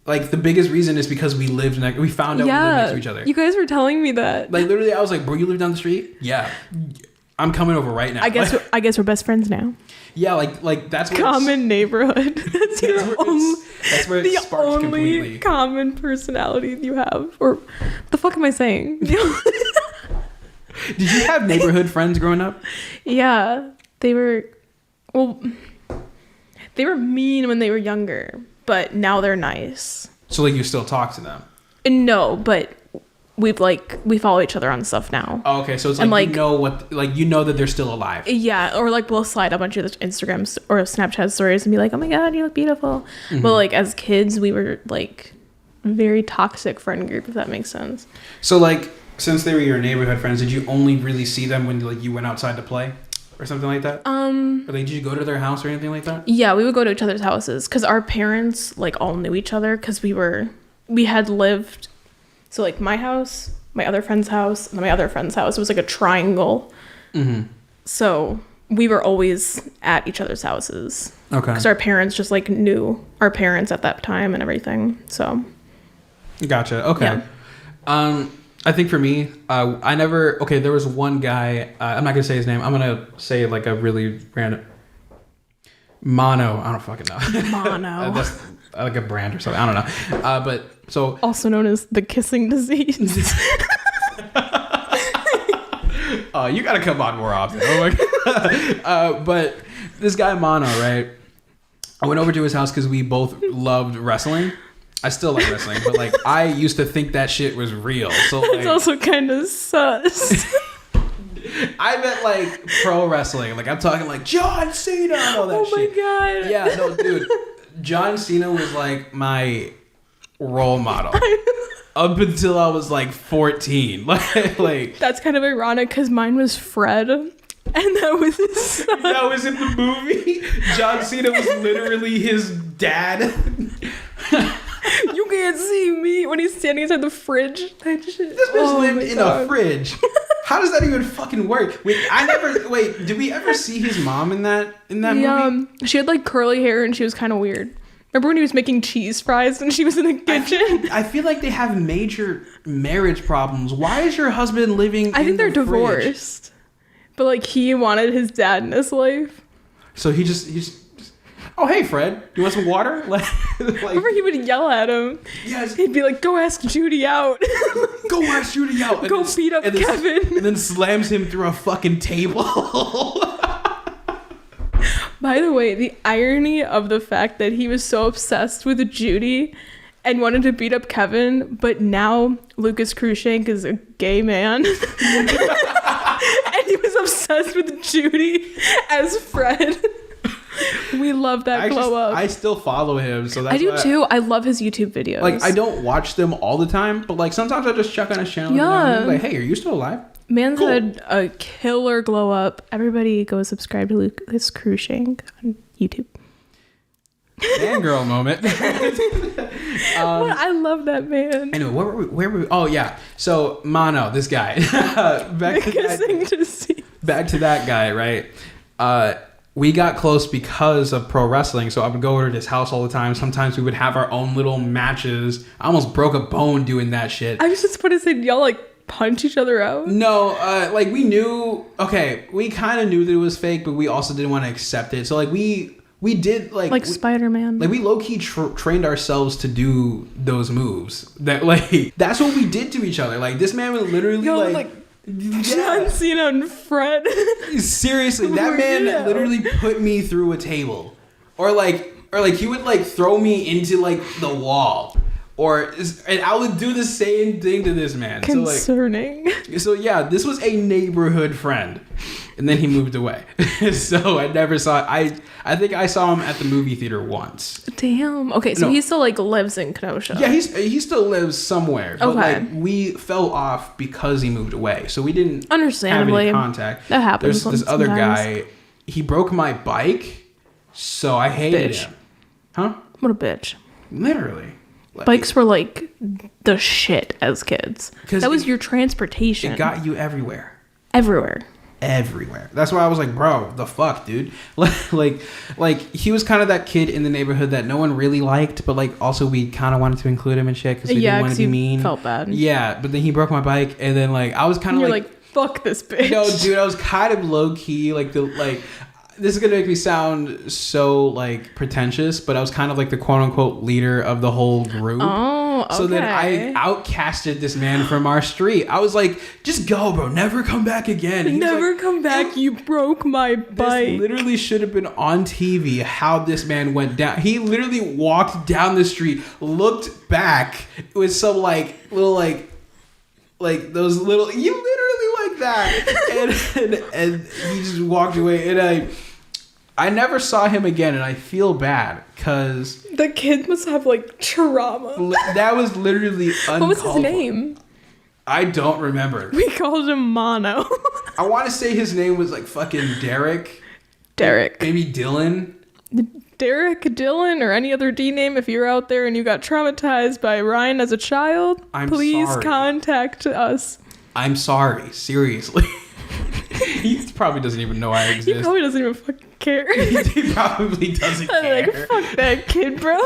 A: Like the biggest reason is because we lived next. We found out we lived next to each other.
B: You guys were telling me that.
A: Like literally, I was like, "Bro, you live down the street?" Yeah, I'm coming over right now.
B: I guess we're best friends now.
A: Yeah, like that's where
B: common neighborhood. That's
A: where it sparks completely.
B: Common personality you have. Or the fuck am I saying?
A: Did you have neighborhood friends growing up?
B: Yeah, they were mean when they were younger. But now they're nice.
A: So like you still talk to them?
B: No, but we follow each other on stuff now.
A: Oh, okay, so it's like you know that they're still alive.
B: Yeah, or like we'll slide a bunch of Instagrams or Snapchat stories and be like, "Oh my god, you look beautiful." Mm-hmm. But like as kids, we were like very toxic friend group, if that makes sense.
A: So like since they were your neighborhood friends, did you only really see them when like you went outside to play? Or something like that? Or like, did you go to their house or anything like that?
B: Yeah, we would go to each other's houses because our parents like all knew each other because we had lived. So like my house, my other friend's house, and my other friend's house. It was like a triangle. Mm-hmm. So we were always at each other's houses. Okay. Because our parents just like knew our parents at that time and everything. So.
A: Gotcha. Okay. Yeah. I think for me, there was one guy, I'm not going to say his name. I'm going to say like a really random, Mono. I don't fucking know.
B: Mono.
A: That's like a brand or something. I don't know. But so.
B: Also known as the kissing disease.
A: You got to come on more often. Oh my God. But this guy, Mono, right? I went over to his house because we both loved wrestling. I still like wrestling, but like I used to think that shit was real. So like,
B: it's also kind of sus.
A: I meant like pro wrestling. Like I'm talking like John Cena and all that shit.
B: Oh my god.
A: Yeah, no, dude. John Cena was like my role model up until I was like 14. Like
B: that's kind of ironic because mine was Fred. And that was his son.
A: That was in the movie. John Cena was literally his dad.
B: You can't see me when he's standing inside the fridge.
A: This bitch lived in a fridge. How does that even fucking work? Wait, did we ever see his mom in that movie?
B: She had like curly hair and she was kind of weird. Remember when he was making cheese fries and she was in the kitchen?
A: I feel like they have major marriage problems. Why is your husband living
B: I think they're divorced. But like he wanted his dad in his life.
A: So he just oh, hey, Fred, you want some water? Like,
B: remember he would yell at him. Yes. He'd be like, go ask Judy out.
A: Go ask Judy out.
B: Go beat up Kevin.
A: And then slams him through a fucking table.
B: By the way, the irony of the fact that he was so obsessed with Judy and wanted to beat up Kevin, but now Lucas Cruikshank is a gay man. And he was obsessed with Judy as Fred. We love that glow up.
A: I still follow him, so that's
B: I do too. I love his YouTube videos.
A: Like I don't watch them all the time, but like sometimes I just check on his channel. Yeah. And like, hey, are you still alive?
B: Man's had a killer glow up. Everybody go subscribe to Lucas Cruikshank on YouTube.
A: Fangirl moment.
B: I love that man.
A: Anyway, where were we? Oh yeah. So Mono, this guy. Back to that guy, right? We got close because of pro wrestling, so I would go over to his house all the time. Sometimes we would have our own little matches. I almost broke a bone doing that shit.
B: I was just about to say, y'all like punch each other out?
A: No, like we knew. Okay, we kind of knew that it was fake, but we also didn't want to accept it. So like we did like
B: Spider-Man.
A: Like we low key trained ourselves to do those moves. That like that's what we did to each other. Like this man would literally
B: John Cena and Fred.
A: Seriously, that man literally put me through a table, or like he would like throw me into like the wall, and I would do the same thing to this man.
B: Concerning.
A: So yeah, this was a neighborhood friend. And then he moved away. So I never saw I think I saw him at the movie theater once.
B: Damn. Okay, so he still like lives in Kenosha.
A: Yeah, he still lives somewhere. But like we fell off because he moved away. So we didn't
B: understandably
A: have any contact.
B: That happens.
A: There's this other guy, he broke my bike, so I hated him. Huh?
B: What a bitch.
A: Literally. Like,
B: bikes were like the shit as kids. That was your transportation.
A: It got you everywhere.
B: Everywhere.
A: That's why I was like, bro, the fuck, dude. like he was kind of that kid in the neighborhood that no one really liked, but like also we kind of wanted to include him and shit because we didn't want to be mean.
B: Felt bad.
A: Yeah, but then he broke my bike, and then like I was kind of like,
B: fuck this bitch.
A: No, dude, I was kind of low key like this is gonna make me sound so like pretentious, but I was kind of like the quote unquote leader of the whole group.
B: Oh, okay.
A: So then I outcasted this man from our street. I was like, just go, bro. Never come back again.
B: Never come back. You broke my bike.
A: This literally should have been on TV how this man went down. He literally walked down the street, looked back with some like little like those little, you literally like that. And he just walked away. And I never saw him again, and I feel bad because
B: the kid must have like trauma.
A: That was literally uncalled.
B: What was his name?
A: I don't remember.
B: We called him Mono.
A: I want to say his name was like fucking Derek. Maybe Dylan.
B: Derek, Dylan, or any other D name. If you're out there and you got traumatized by Ryan as a child, please contact us.
A: I'm sorry. Seriously. He probably doesn't even know I exist.
B: He probably doesn't even fucking care.
A: He probably doesn't care.
B: Like, fuck that kid, bro.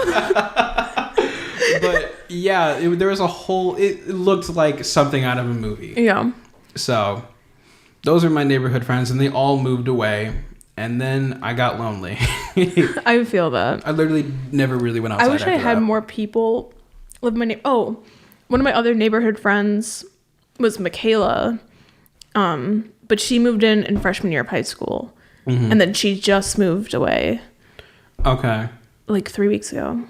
A: But yeah, there was a whole... It looked like something out of a movie.
B: Yeah.
A: So, those are my neighborhood friends, and they all moved away. And then I got lonely.
B: I feel that.
A: I literally never really went outside.
B: I wish I had more people live my name. Oh, one of my other neighborhood friends was Michaela. But she moved in freshman year of high school. Mm-hmm. And then she just moved away. Okay. Like 3 weeks ago.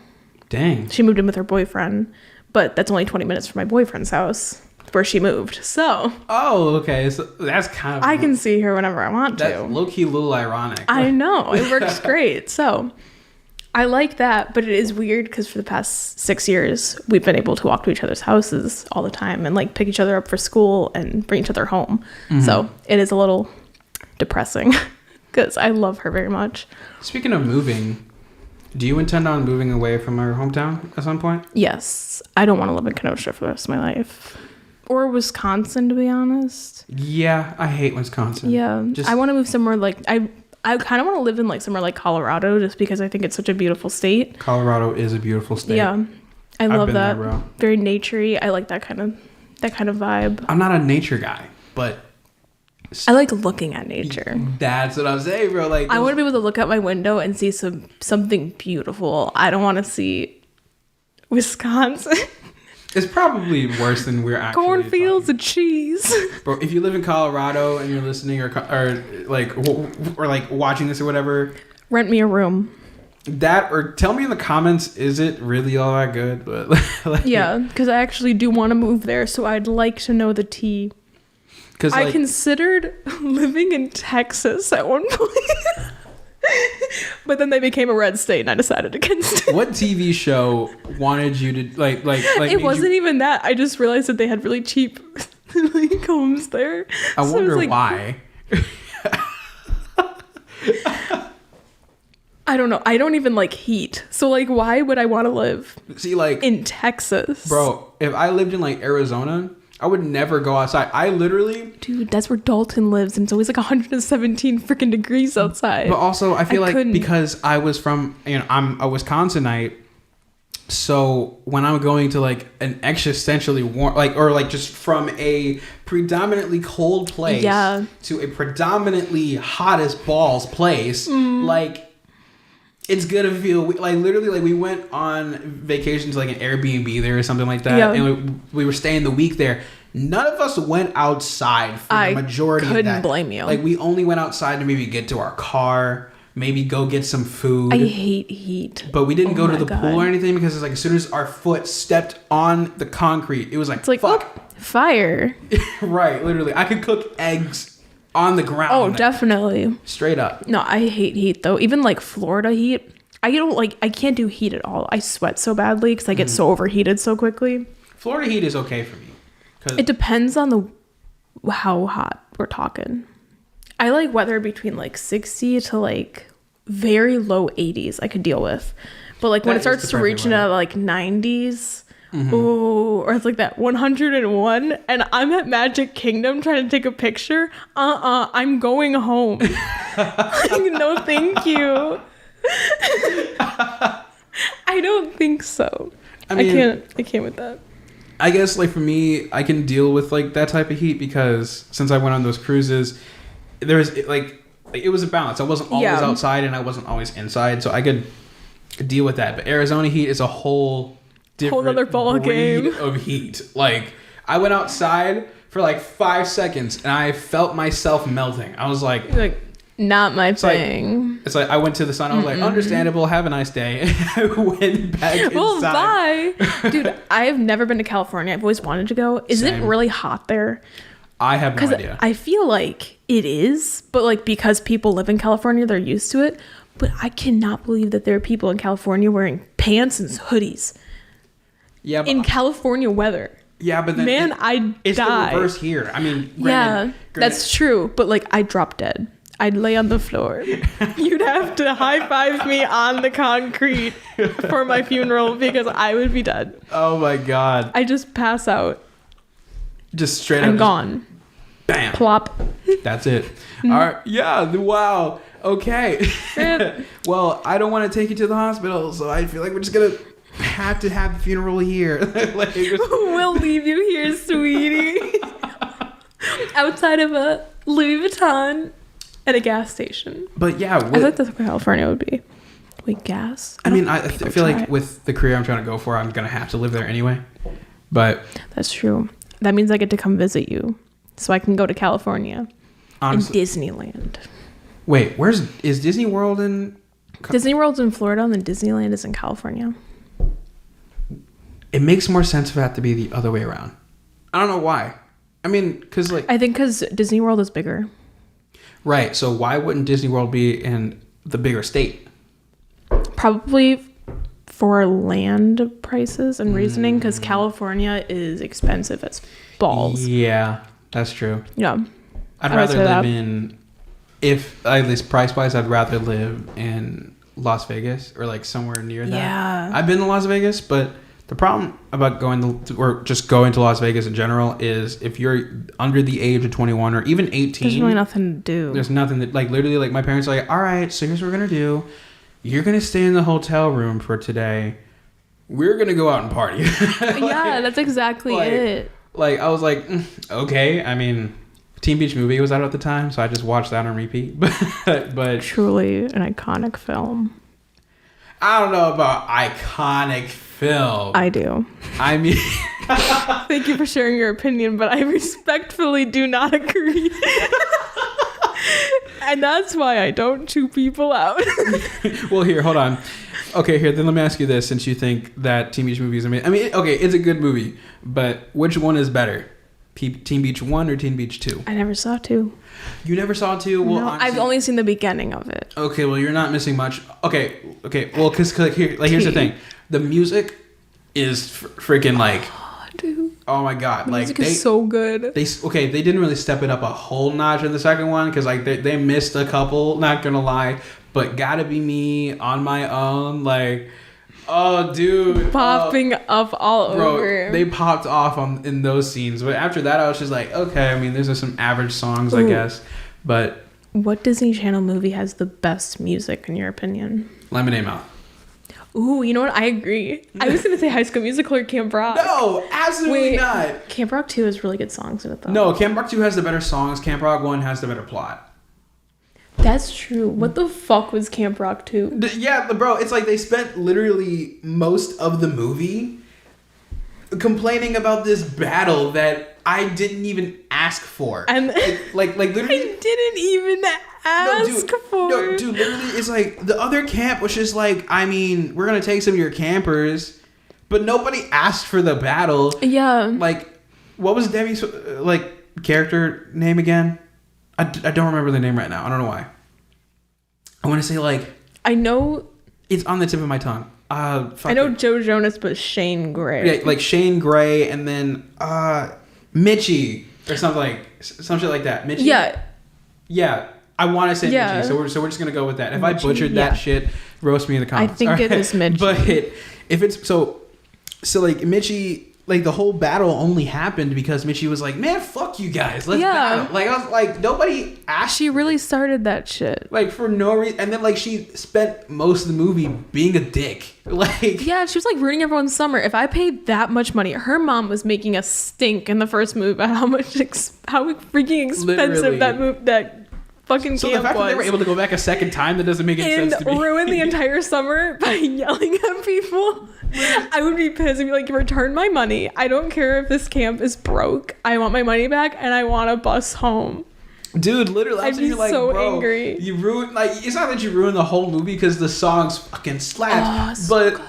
A: Dang.
B: She moved in with her boyfriend. But that's only 20 minutes from my boyfriend's house where she moved. So.
A: Oh, okay. So that's kind of.
B: I can see her whenever I want to.
A: That's low-key a little ironic.
B: I know. It works great. So. I like that, but it is weird because for the past 6 years, we've been able to walk to each other's houses all the time and like pick each other up for school and bring each other home. Mm-hmm. So it is a little depressing because I love her very much.
A: Speaking of moving, do you intend on moving away from our hometown at some point?
B: Yes. I don't want to live in Kenosha for the rest of my life. Or Wisconsin, to be honest.
A: Yeah, I hate Wisconsin.
B: Yeah. I want to move somewhere like... I kind of want to live in like somewhere like Colorado just because I think it's such a beautiful state.
A: Colorado is a beautiful state.
B: Yeah. I love that. There, very naturey. I like that kind of vibe.
A: I'm not a nature guy, but
B: I like looking at nature.
A: That's what I'm saying, bro. Like
B: I want to be able to look out my window and see something beautiful. I don't want to see Wisconsin.
A: It's probably worse than we're actually
B: cornfields and cheese.
A: Bro, if you live in Colorado and you're listening or like watching this or whatever,
B: rent me a room.
A: That, or tell me in the comments, is it really all that good? But like,
B: yeah, because I actually do want to move there, so I'd like to know the tea. Because I considered living in Texas at one point. But then they became a red state and I decided against it.
A: What TV show wanted you to like
B: it wasn't even that. I just realized that they had really cheap homes there.
A: I wonder why.
B: I don't know. I don't even like heat. So like why would I want to live in Texas?
A: Bro, if I lived in like Arizona, I would never go outside. I literally...
B: Dude, that's where Dalton lives, and it's always like 117 freaking degrees outside.
A: But also, I feel because I was from... I'm a Wisconsinite, so when I'm going to like an existentially warm... just from a predominantly cold place to a predominantly hot as balls place, it's gonna feel like literally like we went on vacation to like an Airbnb there or something like that, and we were staying the week there. None of us went outside for the majority of that. I couldn't
B: blame you.
A: Like we only went outside to maybe get to our car, maybe go get some food.
B: I hate heat,
A: but we didn't go to the pool or anything because it's like as soon as our foot stepped on the concrete, it was like,
B: it's like fuck, fire.
A: Right, literally. I could cook eggs on the ground.
B: Oh, definitely.
A: Straight up.
B: No, I hate heat though. Even like Florida heat. I can't do heat at all. I sweat so badly because I get so overheated so quickly.
A: Florida heat is okay for me.
B: It depends on how hot we're talking. I like weather between like 60 to like very low 80s I could deal with. But like when it starts to reach into like 90s, ooh, or it's like that 101 and I'm at Magic Kingdom trying to take a picture. I'm going home. Like, no, thank you. I don't think so. I mean, I can't with that.
A: I guess like for me, I can deal with like that type of heat because since I went on those cruises, there was like it was a balance. I wasn't always outside and I wasn't always inside, so I could deal with that. But Arizona heat is a whole
B: other ball game
A: of heat. Like I went outside for like 5 seconds and I felt myself melting. I was like
B: not my thing.
A: It's like I went to the sun. I was like, understandable. Have a nice day. I went back inside.
B: Well, bye. Dude, I've never been to California. I've always wanted to go. Is it really hot there?
A: I have no idea.
B: I feel like it is, but like because people live in California, they're used to it. But I cannot believe that there are people in California wearing pants and hoodies.
A: Yeah,
B: in California weather.
A: Yeah, but then
B: it's
A: the reverse here. I mean,
B: granted, that's true. But like, I'd drop dead. I'd lay on the floor. You'd have to high five me on the concrete for my funeral because I would be dead.
A: Oh my God.
B: I just pass out.
A: Just straight up.
B: I'm gone.
A: Bam.
B: Plop.
A: That's it. All right. Yeah. Wow. Okay. Well, I don't want to take you to the hospital, so I feel like we're just going to have the funeral here.
B: We'll leave you here, sweetie. Outside of a Louis Vuitton. At a gas station.
A: But yeah.
B: I think that's what California would be. Wait, gas?
A: I feel like with the career I'm trying to go for, I'm going to have to live there anyway. But.
B: That's true. That means I get to come visit you. So I can go to California. Honestly. And Disneyland.
A: Wait, is Disney World in?
B: Disney World's in Florida and then Disneyland is in California.
A: It makes more sense for that to be the other way around. I don't know why. I mean, because like.
B: I think because Disney World is bigger.
A: Right. So why wouldn't Disney World be in the bigger state?
B: Probably for land prices and reasoning because California is expensive as balls.
A: Yeah, that's true.
B: Yeah.
A: I'd rather live in, if at least price-wise, I'd rather live in Las Vegas or like somewhere near that.
B: Yeah.
A: I've been to Las Vegas, but the problem about going to Las Vegas in general is if you're under the age of 21 or even 18,
B: there's really nothing to do.
A: There's nothing that, like, literally, like, my parents are like, all right, so here's what we're going to do. You're going to stay in the hotel room for today. We're going to go out and party.
B: Yeah, that's exactly it.
A: Like, I was like, okay. I mean, Teen Beach Movie was out at the time, so I just watched that on repeat. But
B: truly an iconic film.
A: I don't know about iconic film.
B: I do.
A: I mean...
B: Thank you for sharing your opinion, but I respectfully do not agree. And that's why I don't chew people out.
A: Well, here, hold on. Okay, here, then let me ask you this, since you think that Teen Beach Movie is amazing. I mean, okay, it's a good movie, but which one is better? Teen Beach 1 or Teen Beach 2?
B: I never saw 2.
A: You never saw 2? Well,
B: no, honestly, I've only seen the beginning of it.
A: Okay, well, you're not missing much. Okay. Well, because here's the thing. The music is freaking like...
B: Oh, dude.
A: Oh, my God.
B: The music is so good.
A: They didn't really step it up a whole notch in the second one because like they missed a couple, not gonna lie. But Gotta Be Me, On My Own, like... Oh, dude.
B: Popping up all over.
A: They popped off in those scenes. But after that, I was just like, okay, I mean, these are some average songs, I guess. But...
B: What Disney Channel movie has the best music, in your opinion?
A: Lemonade Mouth.
B: Ooh, you know what? I agree. I was going to say High School Musical or Camp Rock.
A: No, absolutely not.
B: Camp Rock 2 has really good songs in it, though.
A: No, Camp Rock 2 has the better songs. Camp Rock 1 has the better plot.
B: That's true. What the fuck was Camp Rock 2?
A: Yeah, bro, it's like they spent literally most of the movie complaining about this battle that I didn't even ask for.
B: And
A: like literally,
B: I didn't even ask for.
A: No, dude, literally, it's like the other camp was just like, I mean, we're gonna take some of your campers, but nobody asked for the battle.
B: Yeah.
A: Like, what was Debbie's like character name again? I don't remember the name right now. I don't know why. I want to say like.
B: I know.
A: It's on the tip of my tongue.
B: I know Joe Jonas, but Shane Gray.
A: Yeah, like Shane Gray, and then Mitchie or something like that. Mitchie.
B: Yeah.
A: Yeah. I want to say Mitchie, so we're just gonna go with that. If Mitchie, I butchered that shit, roast me in the comments.
B: I think it is Mitchie.
A: But if it's so like Mitchie. Like, the whole battle only happened because Mitchie was like, man, fuck you guys. Let's battle. Like, I was like, nobody asked.
B: She really started that shit.
A: Like, for no reason. And then, like, she spent most of the movie being a dick. Like.
B: Yeah, she was, like, ruining everyone's summer. If I paid that much money, her mom was making a stink in the first movie about how freaking expensive that fucking camp was. So the fact that they were able
A: to go back a second time, that doesn't make any sense to me.
B: And ruin the entire summer by yelling at people. I would be pissed and be like, return my money. I don't care if this camp is broke. I want my money back and I want a bus home.
A: Dude, literally,
B: I'd be like, so angry.
A: You ruined, like, it's not that you ruined the whole movie because the songs fucking slapped, but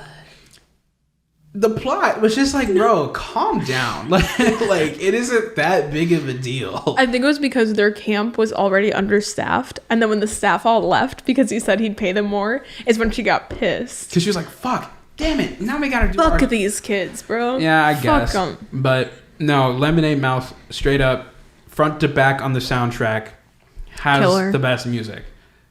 A: the plot was just like, bro, calm down. Like, it isn't that big of a deal.
B: I think it was because their camp was already understaffed, and then when the staff all left because he said he'd pay them more, is when she got pissed.
A: Because she was like, fuck. Damn it! Now we gotta do.
B: Fuck these kids, bro.
A: Yeah, I guess. Fuck 'em. But no, Lemonade Mouth, straight up, front to back on the soundtrack, has Killer. The best music.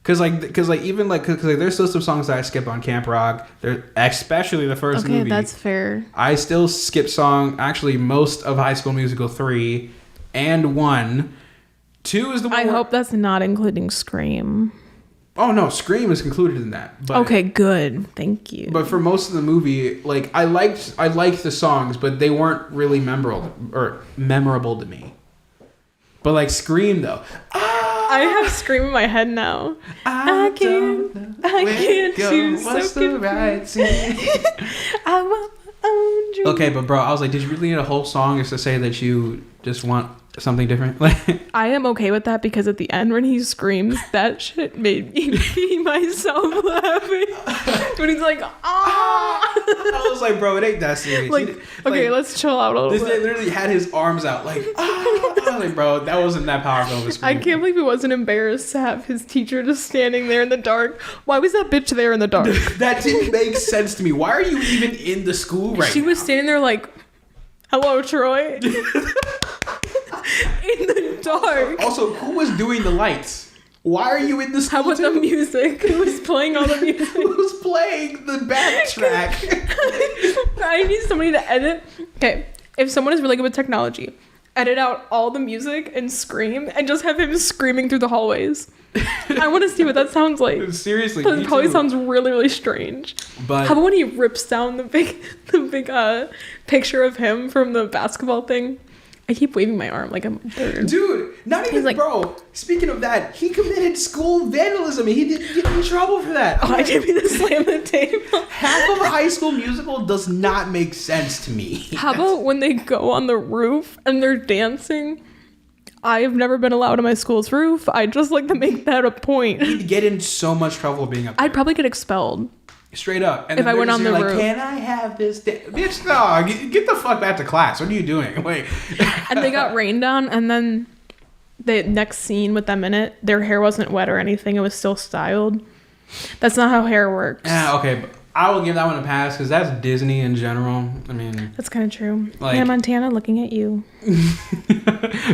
A: Cause there's still some songs that I skip on Camp Rock. Especially the first movie.
B: Okay, that's fair.
A: I still skip most of High School Musical 3 and 1. 2 is the one.
B: I hope that's not including Scream.
A: Oh no, Scream is included in that. But,
B: okay, good. Thank you.
A: But for most of the movie, like I liked the songs, but they weren't really memorable to me. But like Scream though.
B: I have Scream in my head now. I can't choose. What's the right I want my own dream.
A: Okay, but bro, I was like, did you really need a whole song just to say that you just want something different?
B: I am okay with that because at the end when he screams, that shit made me pee myself laughing. When he's like,
A: I was like, bro, it ain't that serious.
B: Let's chill out a little bit.
A: This literally had his arms out like, I was like, bro, that wasn't that powerful of a scream.
B: I can't believe he wasn't embarrassed to have his teacher just standing there in the dark. Why was that bitch there in the dark?
A: That didn't make sense to me. Why are you even in the school right now?
B: She was standing there like, hello, Troy. In the dark.
A: Also, who was doing the lights? Why are you in the school?
B: How about the music? Who was playing all the music?
A: Who was playing the backtrack?
B: I need somebody to edit. Okay, if someone is really good with technology, edit out all the music and Scream and just have him screaming through the hallways. I want to see what that sounds like.
A: Seriously,
B: it probably sounds really, really strange.
A: But
B: how about when he rips down the big picture of him from the basketball thing? I keep waving my arm like I'm a bird.
A: Dude, not even, bro. Speaking of that, he committed school vandalism. He didn't get in trouble for that.
B: I didn't mean to slam the table.
A: Half of High School Musical does not make sense to me.
B: How about when they go on the roof and they're dancing? I've never been allowed on my school's roof. I'd just like to make that a point.
A: You'd get in so much trouble being up there.
B: I'd probably get expelled.
A: Straight up. And
B: if I went on the roof.
A: Can I have this? Bitch, no. Get the fuck back to class. What are you doing? Wait.
B: And they got rained on, and then the next scene with them in it, their hair wasn't wet or anything. It was still styled. That's not how hair works.
A: Yeah, okay. But I will give that one a pass because that's Disney in general. I mean,
B: that's kind of true. Like, Hannah Montana looking at you.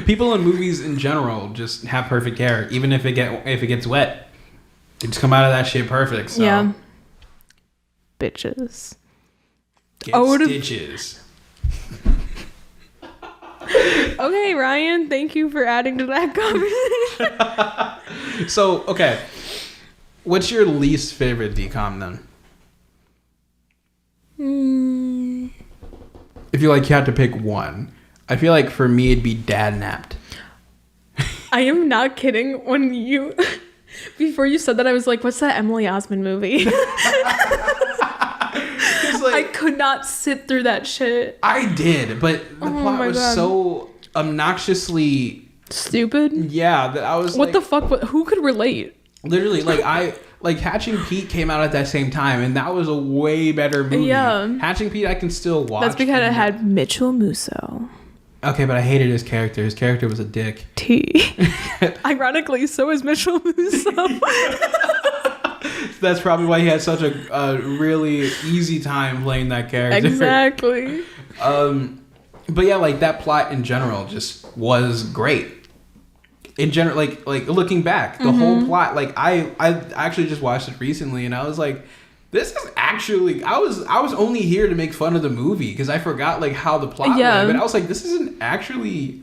A: People in movies in general just have perfect hair, even if it gets wet. They just come out of that shit perfect. So.
B: Yeah. Bitches.
A: Stitches.
B: Okay, Ryan, thank you for adding to that conversation.
A: So, okay. What's your least favorite DCOM then? If you had to pick one. I feel like for me it'd be Dad Napped.
B: I am not kidding. When you before you said that, I was like, what's that Emily Osmond movie? I could not sit through that shit.
A: I did, but the plot was so obnoxiously
B: stupid.
A: Yeah, that I was
B: what the fuck? Who could relate?
A: Literally, Hatching Pete came out at that same time, and that was a way better movie.
B: Yeah.
A: Hatching Pete I can still watch.
B: That's because it had Mitchell Musso.
A: Okay, but I hated his character. His character was a dick.
B: Ironically, so is Mitchell Musso.
A: That's probably why he had such a really easy time playing that character.
B: Exactly.
A: But yeah, like that plot in general just was great. In general, like looking back, the whole plot, like I actually just watched it recently, and I was like, this is actually, I was only here to make fun of the movie because I forgot like how the plot went, but I was like, this is an actually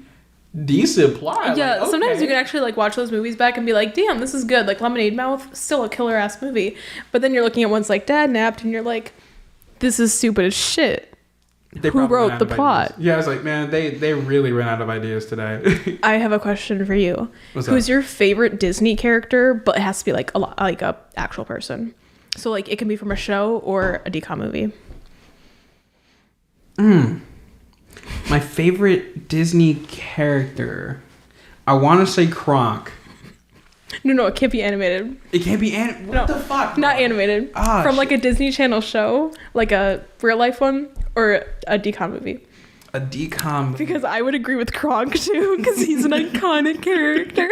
A: decent plot.
B: Yeah,
A: like, okay.
B: Sometimes you can actually like watch those movies back and be like, damn, this is good. Like Lemonade Mouth, still a killer ass movie. But then you're looking at ones like Dad Napped and you're like, this is stupid as shit. Who wrote the plot?
A: Yeah, I was like, man, they really ran out of ideas today.
B: I have a question for you.
A: Who's
B: your favorite Disney character, but it has to be like a actual person? So like it can be from a show or a decom movie.
A: My favorite Disney character, I want to say Kronk.
B: No, it can't be animated.
A: It can't be animated. What the fuck?
B: Not animated. From like a Disney Channel show, like a real life one, or a decom movie.
A: A decom.
B: Because I would agree with Kronk too, because he's an iconic character.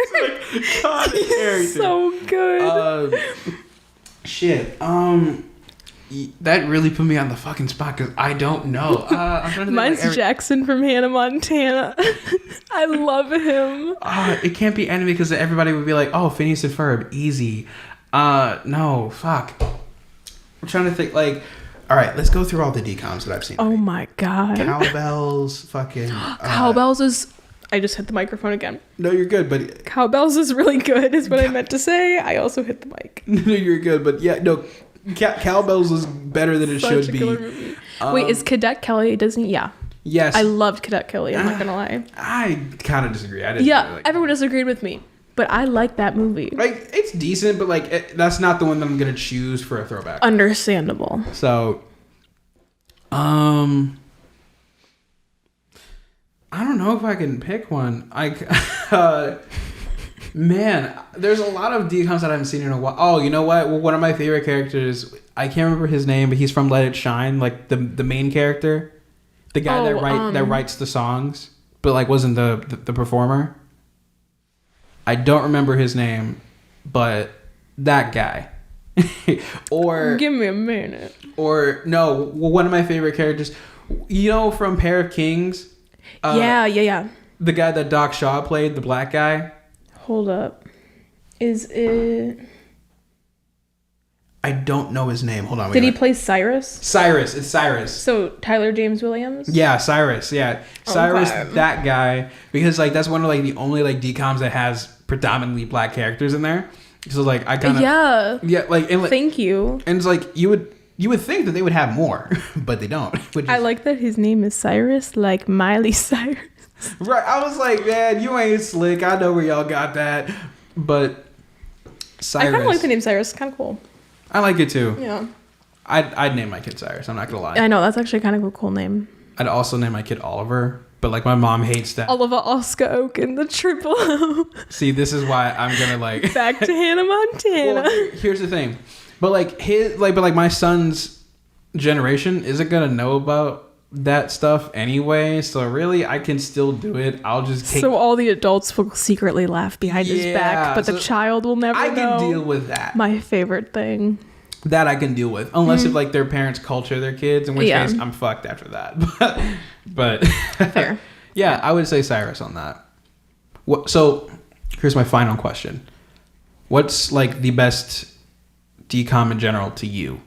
B: He's so good.
A: Shit. That really put me on the fucking spot because I don't know. I'm trying to
B: Mine's Jackson from Hannah Montana. I love him.
A: It can't be anime because everybody would be like, "Oh, Phineas and Ferb, easy." No, fuck. I'm trying to think. Like, all right, let's go through all the decoms that I've seen.
B: Oh my god.
A: Cowbells, fucking.
B: Cowbells is. I just hit the microphone again.
A: No, you're good, but
B: Cowbells is really good. Is what I meant to say. I also hit the mic.
A: No, you're good, but yeah, no. Cowbells is better than it should be.
B: Movie. Wait, is Cadet Kelly Disney? Yeah.
A: Yes.
B: I loved Cadet Kelly. I'm not gonna lie.
A: I kind of disagree. I didn't.
B: Yeah,
A: really
B: everyone disagreed with me, but I like that movie.
A: Like it's decent, but like that's not the one that I'm gonna choose for a throwback.
B: Understandable.
A: So, I don't know if I can pick one. Man, there's a lot of decoms that I haven't seen in a while. Oh, you know what? Well, one of my favorite characters, I can't remember his name, but he's from Let It Shine, like the main character, the guy that writes the songs, but like wasn't the performer. I don't remember his name, but that guy. Or
B: give me a minute.
A: Or no, one of my favorite characters, you know, from Pair of Kings.
B: Yeah.
A: The guy that Doc Shaw played, the black guy.
B: Hold up. Is it...
A: I don't know his name. Hold on.
B: Did he play Cyrus?
A: Cyrus. It's Cyrus.
B: So Tyler James Williams?
A: Yeah, Cyrus. Yeah. Cyrus, that guy. Because like that's one of like the only like decoms that has predominantly black characters in there. So like I kind of... Yeah. Like, and, like... Thank you. And it's like you would think that they would have more, but they don't.
B: I like that his name is Cyrus, like Miley Cyrus.
A: Right, I was like, man, you ain't slick. I know where y'all got that, but Cyrus.
B: I kind of like the name Cyrus. It's kind of cool.
A: I like it too.
B: Yeah.
A: I'd name my kid Cyrus. I'm not gonna lie.
B: I know that's actually kind of a cool name.
A: I'd also name my kid Oliver, but like my mom hates that.
B: Oliver Oscar Oaken, the triple O.
A: See, this is why I'm gonna like
B: back to Hannah Montana.
A: Well, here's the thing, but like my son's generation isn't gonna know about that stuff anyway, so really I can still do it. I'll just take... So
B: all the adults will secretly laugh behind his back, but the child will never know.
A: I can deal with that.
B: My favorite thing.
A: That I can deal with, unless if like their parents culture their kids, in which case I'm fucked after that. but
B: fair.
A: Yeah, I would say Cyrus on that. So here's my final question: what's like the best decom in general to you?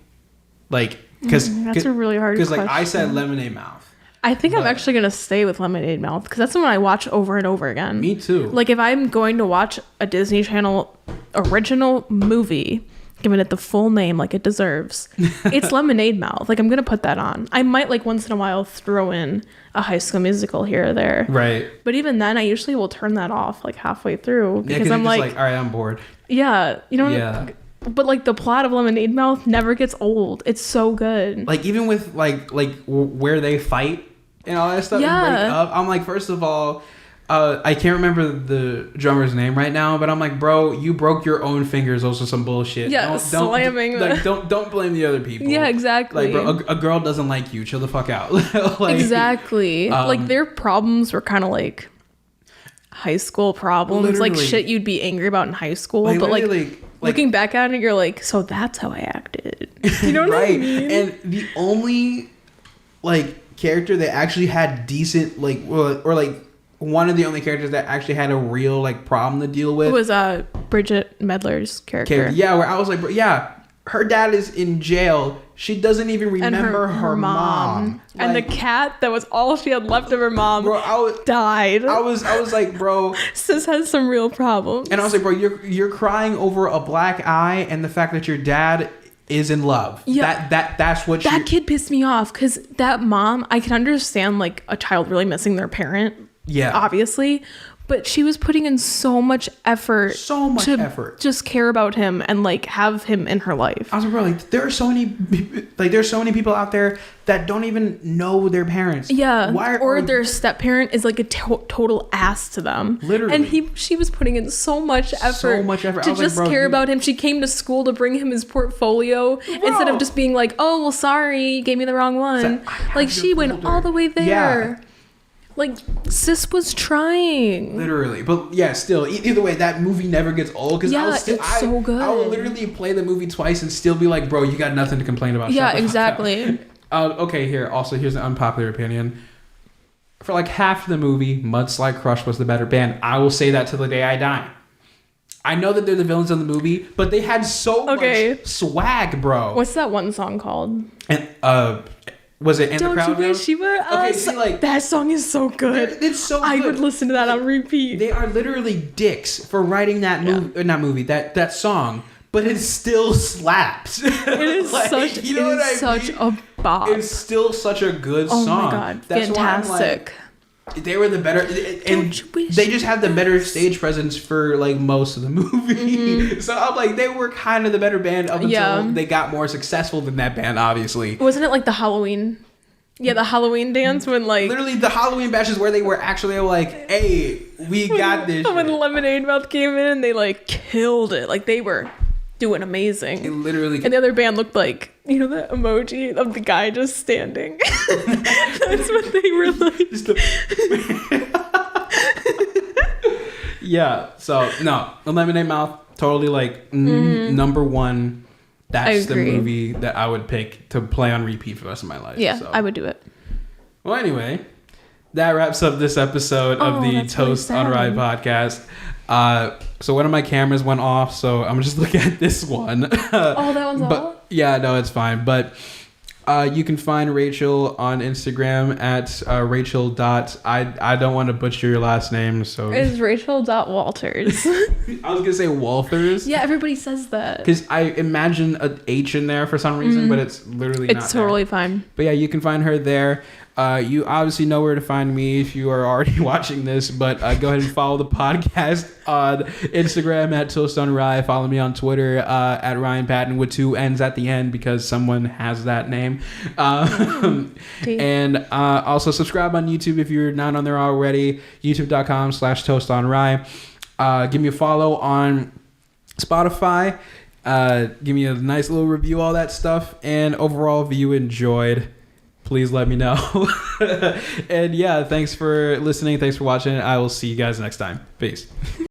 A: Like, because
B: that's a really hard question.
A: Because like I said, Lemonade Mouth.
B: I think I'm actually gonna stay with Lemonade Mouth because that's the one I watch over and over again.
A: Me too.
B: Like if I'm going to watch a Disney Channel original movie, giving it the full name like it deserves, it's Lemonade Mouth. Like I'm gonna put that on. I might like once in a while throw in a High School Musical here or there.
A: Right.
B: But even then, I usually will turn that off like halfway through because I'm like,
A: all right, I'm bored.
B: Yeah, you know. Yeah. But like the plot of Lemonade Mouth never gets old. It's so good.
A: Like even with like where they fight and all that stuff.
B: Yeah.
A: I'm like, first of all, I can't remember the drummer's name right now, but I'm like, bro, you broke your own fingers. Those are some bullshit.
B: Yeah, slamming.
A: Don't blame the other people.
B: Yeah, exactly.
A: Like, bro, a girl doesn't like you. Chill the fuck out. Like,
B: exactly. Like their problems were kind of like high school problems, like shit you'd be angry about in high school, but like looking back at it, you're like, so that's how I acted. You know what I mean?
A: And the only like character that actually had decent like or like one of the only characters that actually had a real like problem to deal with
B: was Bridget Medler's character.
A: Yeah, where I was like, bro, yeah, her dad is in jail. She doesn't even remember her mom.
B: And
A: like,
B: the cat that was all she had left of her mom,
A: bro,
B: died.
A: I was like, bro,
B: sis has some real problems.
A: And I was like, bro, you're crying over a black eye and the fact that your dad is in love.
B: Yeah,
A: that's what
B: that kid pissed me off, because that mom, I can understand like a child really missing their parent. Yeah, obviously. But she was putting in so much effort. To just care about him and like have him in her life.
A: I was like, bro, like there's so many people out there that don't even know their parents.
B: Yeah. Or their step parent is like a total ass to them.
A: Literally.
B: And she was putting in so much effort. To just care about him. She came to school to bring him his portfolio instead of just being like, oh, well, sorry, you gave me the wrong one. Like she went all the way there. Yeah. Like, sis was trying.
A: Literally. But yeah, still, either way, that movie never gets old. Because
B: it's so good.
A: I will literally play the movie twice and still be like, bro, you got nothing to complain about.
B: Yeah, exactly.
A: Okay, here's an unpopular opinion. For like half the movie, Mudslide Crush was the better band. I will say that till the day I die. I know that they're the villains of the movie, but they had so much swag, bro.
B: What's that one song called?
A: And, was it "And
B: Don't
A: the Crowd
B: You Wish You Were Us"? See, like, that song is so good.
A: It's so good.
B: I would listen to that on repeat.
A: They are literally dicks for writing that that song, but it still slaps.
B: It is like, such a bop.
A: It's still such a good song.
B: Oh my god, that's fantastic.
A: They were the better, and they just had the better stage presence for like most of the movie. Mm-hmm. So I'm like, they were kind of the better band up until they got more successful than that band, obviously.
B: Wasn't it like the Halloween? Yeah, the Halloween dance when like
A: literally the Halloween bash is where they were like, hey, we got this.
B: When Lemonade Mouth came in, they like killed it. Like they were doing amazing.
A: It literally.
B: And the other band looked like, you know, the emoji of the guy just standing. That's what they were like.
A: Yeah. So no, the Lemonade Mouth, totally like number one. That's the movie that I would pick to play on repeat for the rest of my life.
B: Yeah, so. I would do it.
A: Well, anyway, that wraps up this episode of the Toast on Rye podcast. So one of my cameras went off, so I'm just looking at this one.
B: That one's off?
A: Yeah, no, it's fine. But you can find Rachel on Instagram at Rachel. I don't want to butcher your last name, so
B: it's Rachel.Walters.
A: I was gonna say Walters.
B: Yeah, everybody says that
A: because I imagine an H in there for some reason, but it's literally not.
B: It's totally fine.
A: But yeah, you can find her there. You obviously know where to find me if you are already watching this, but go ahead and follow the podcast on Instagram at ToastOnRye. Follow me on Twitter at Ryan Patton with 2 N's at the end because someone has that name. And also subscribe on YouTube if you're not on there already. YouTube.com/ToastOnRye. Give me a follow on Spotify. Give me a nice little review, all that stuff. And overall, if you enjoyed, please let me know. And yeah, thanks for listening. Thanks for watching. I will see you guys next time. Peace.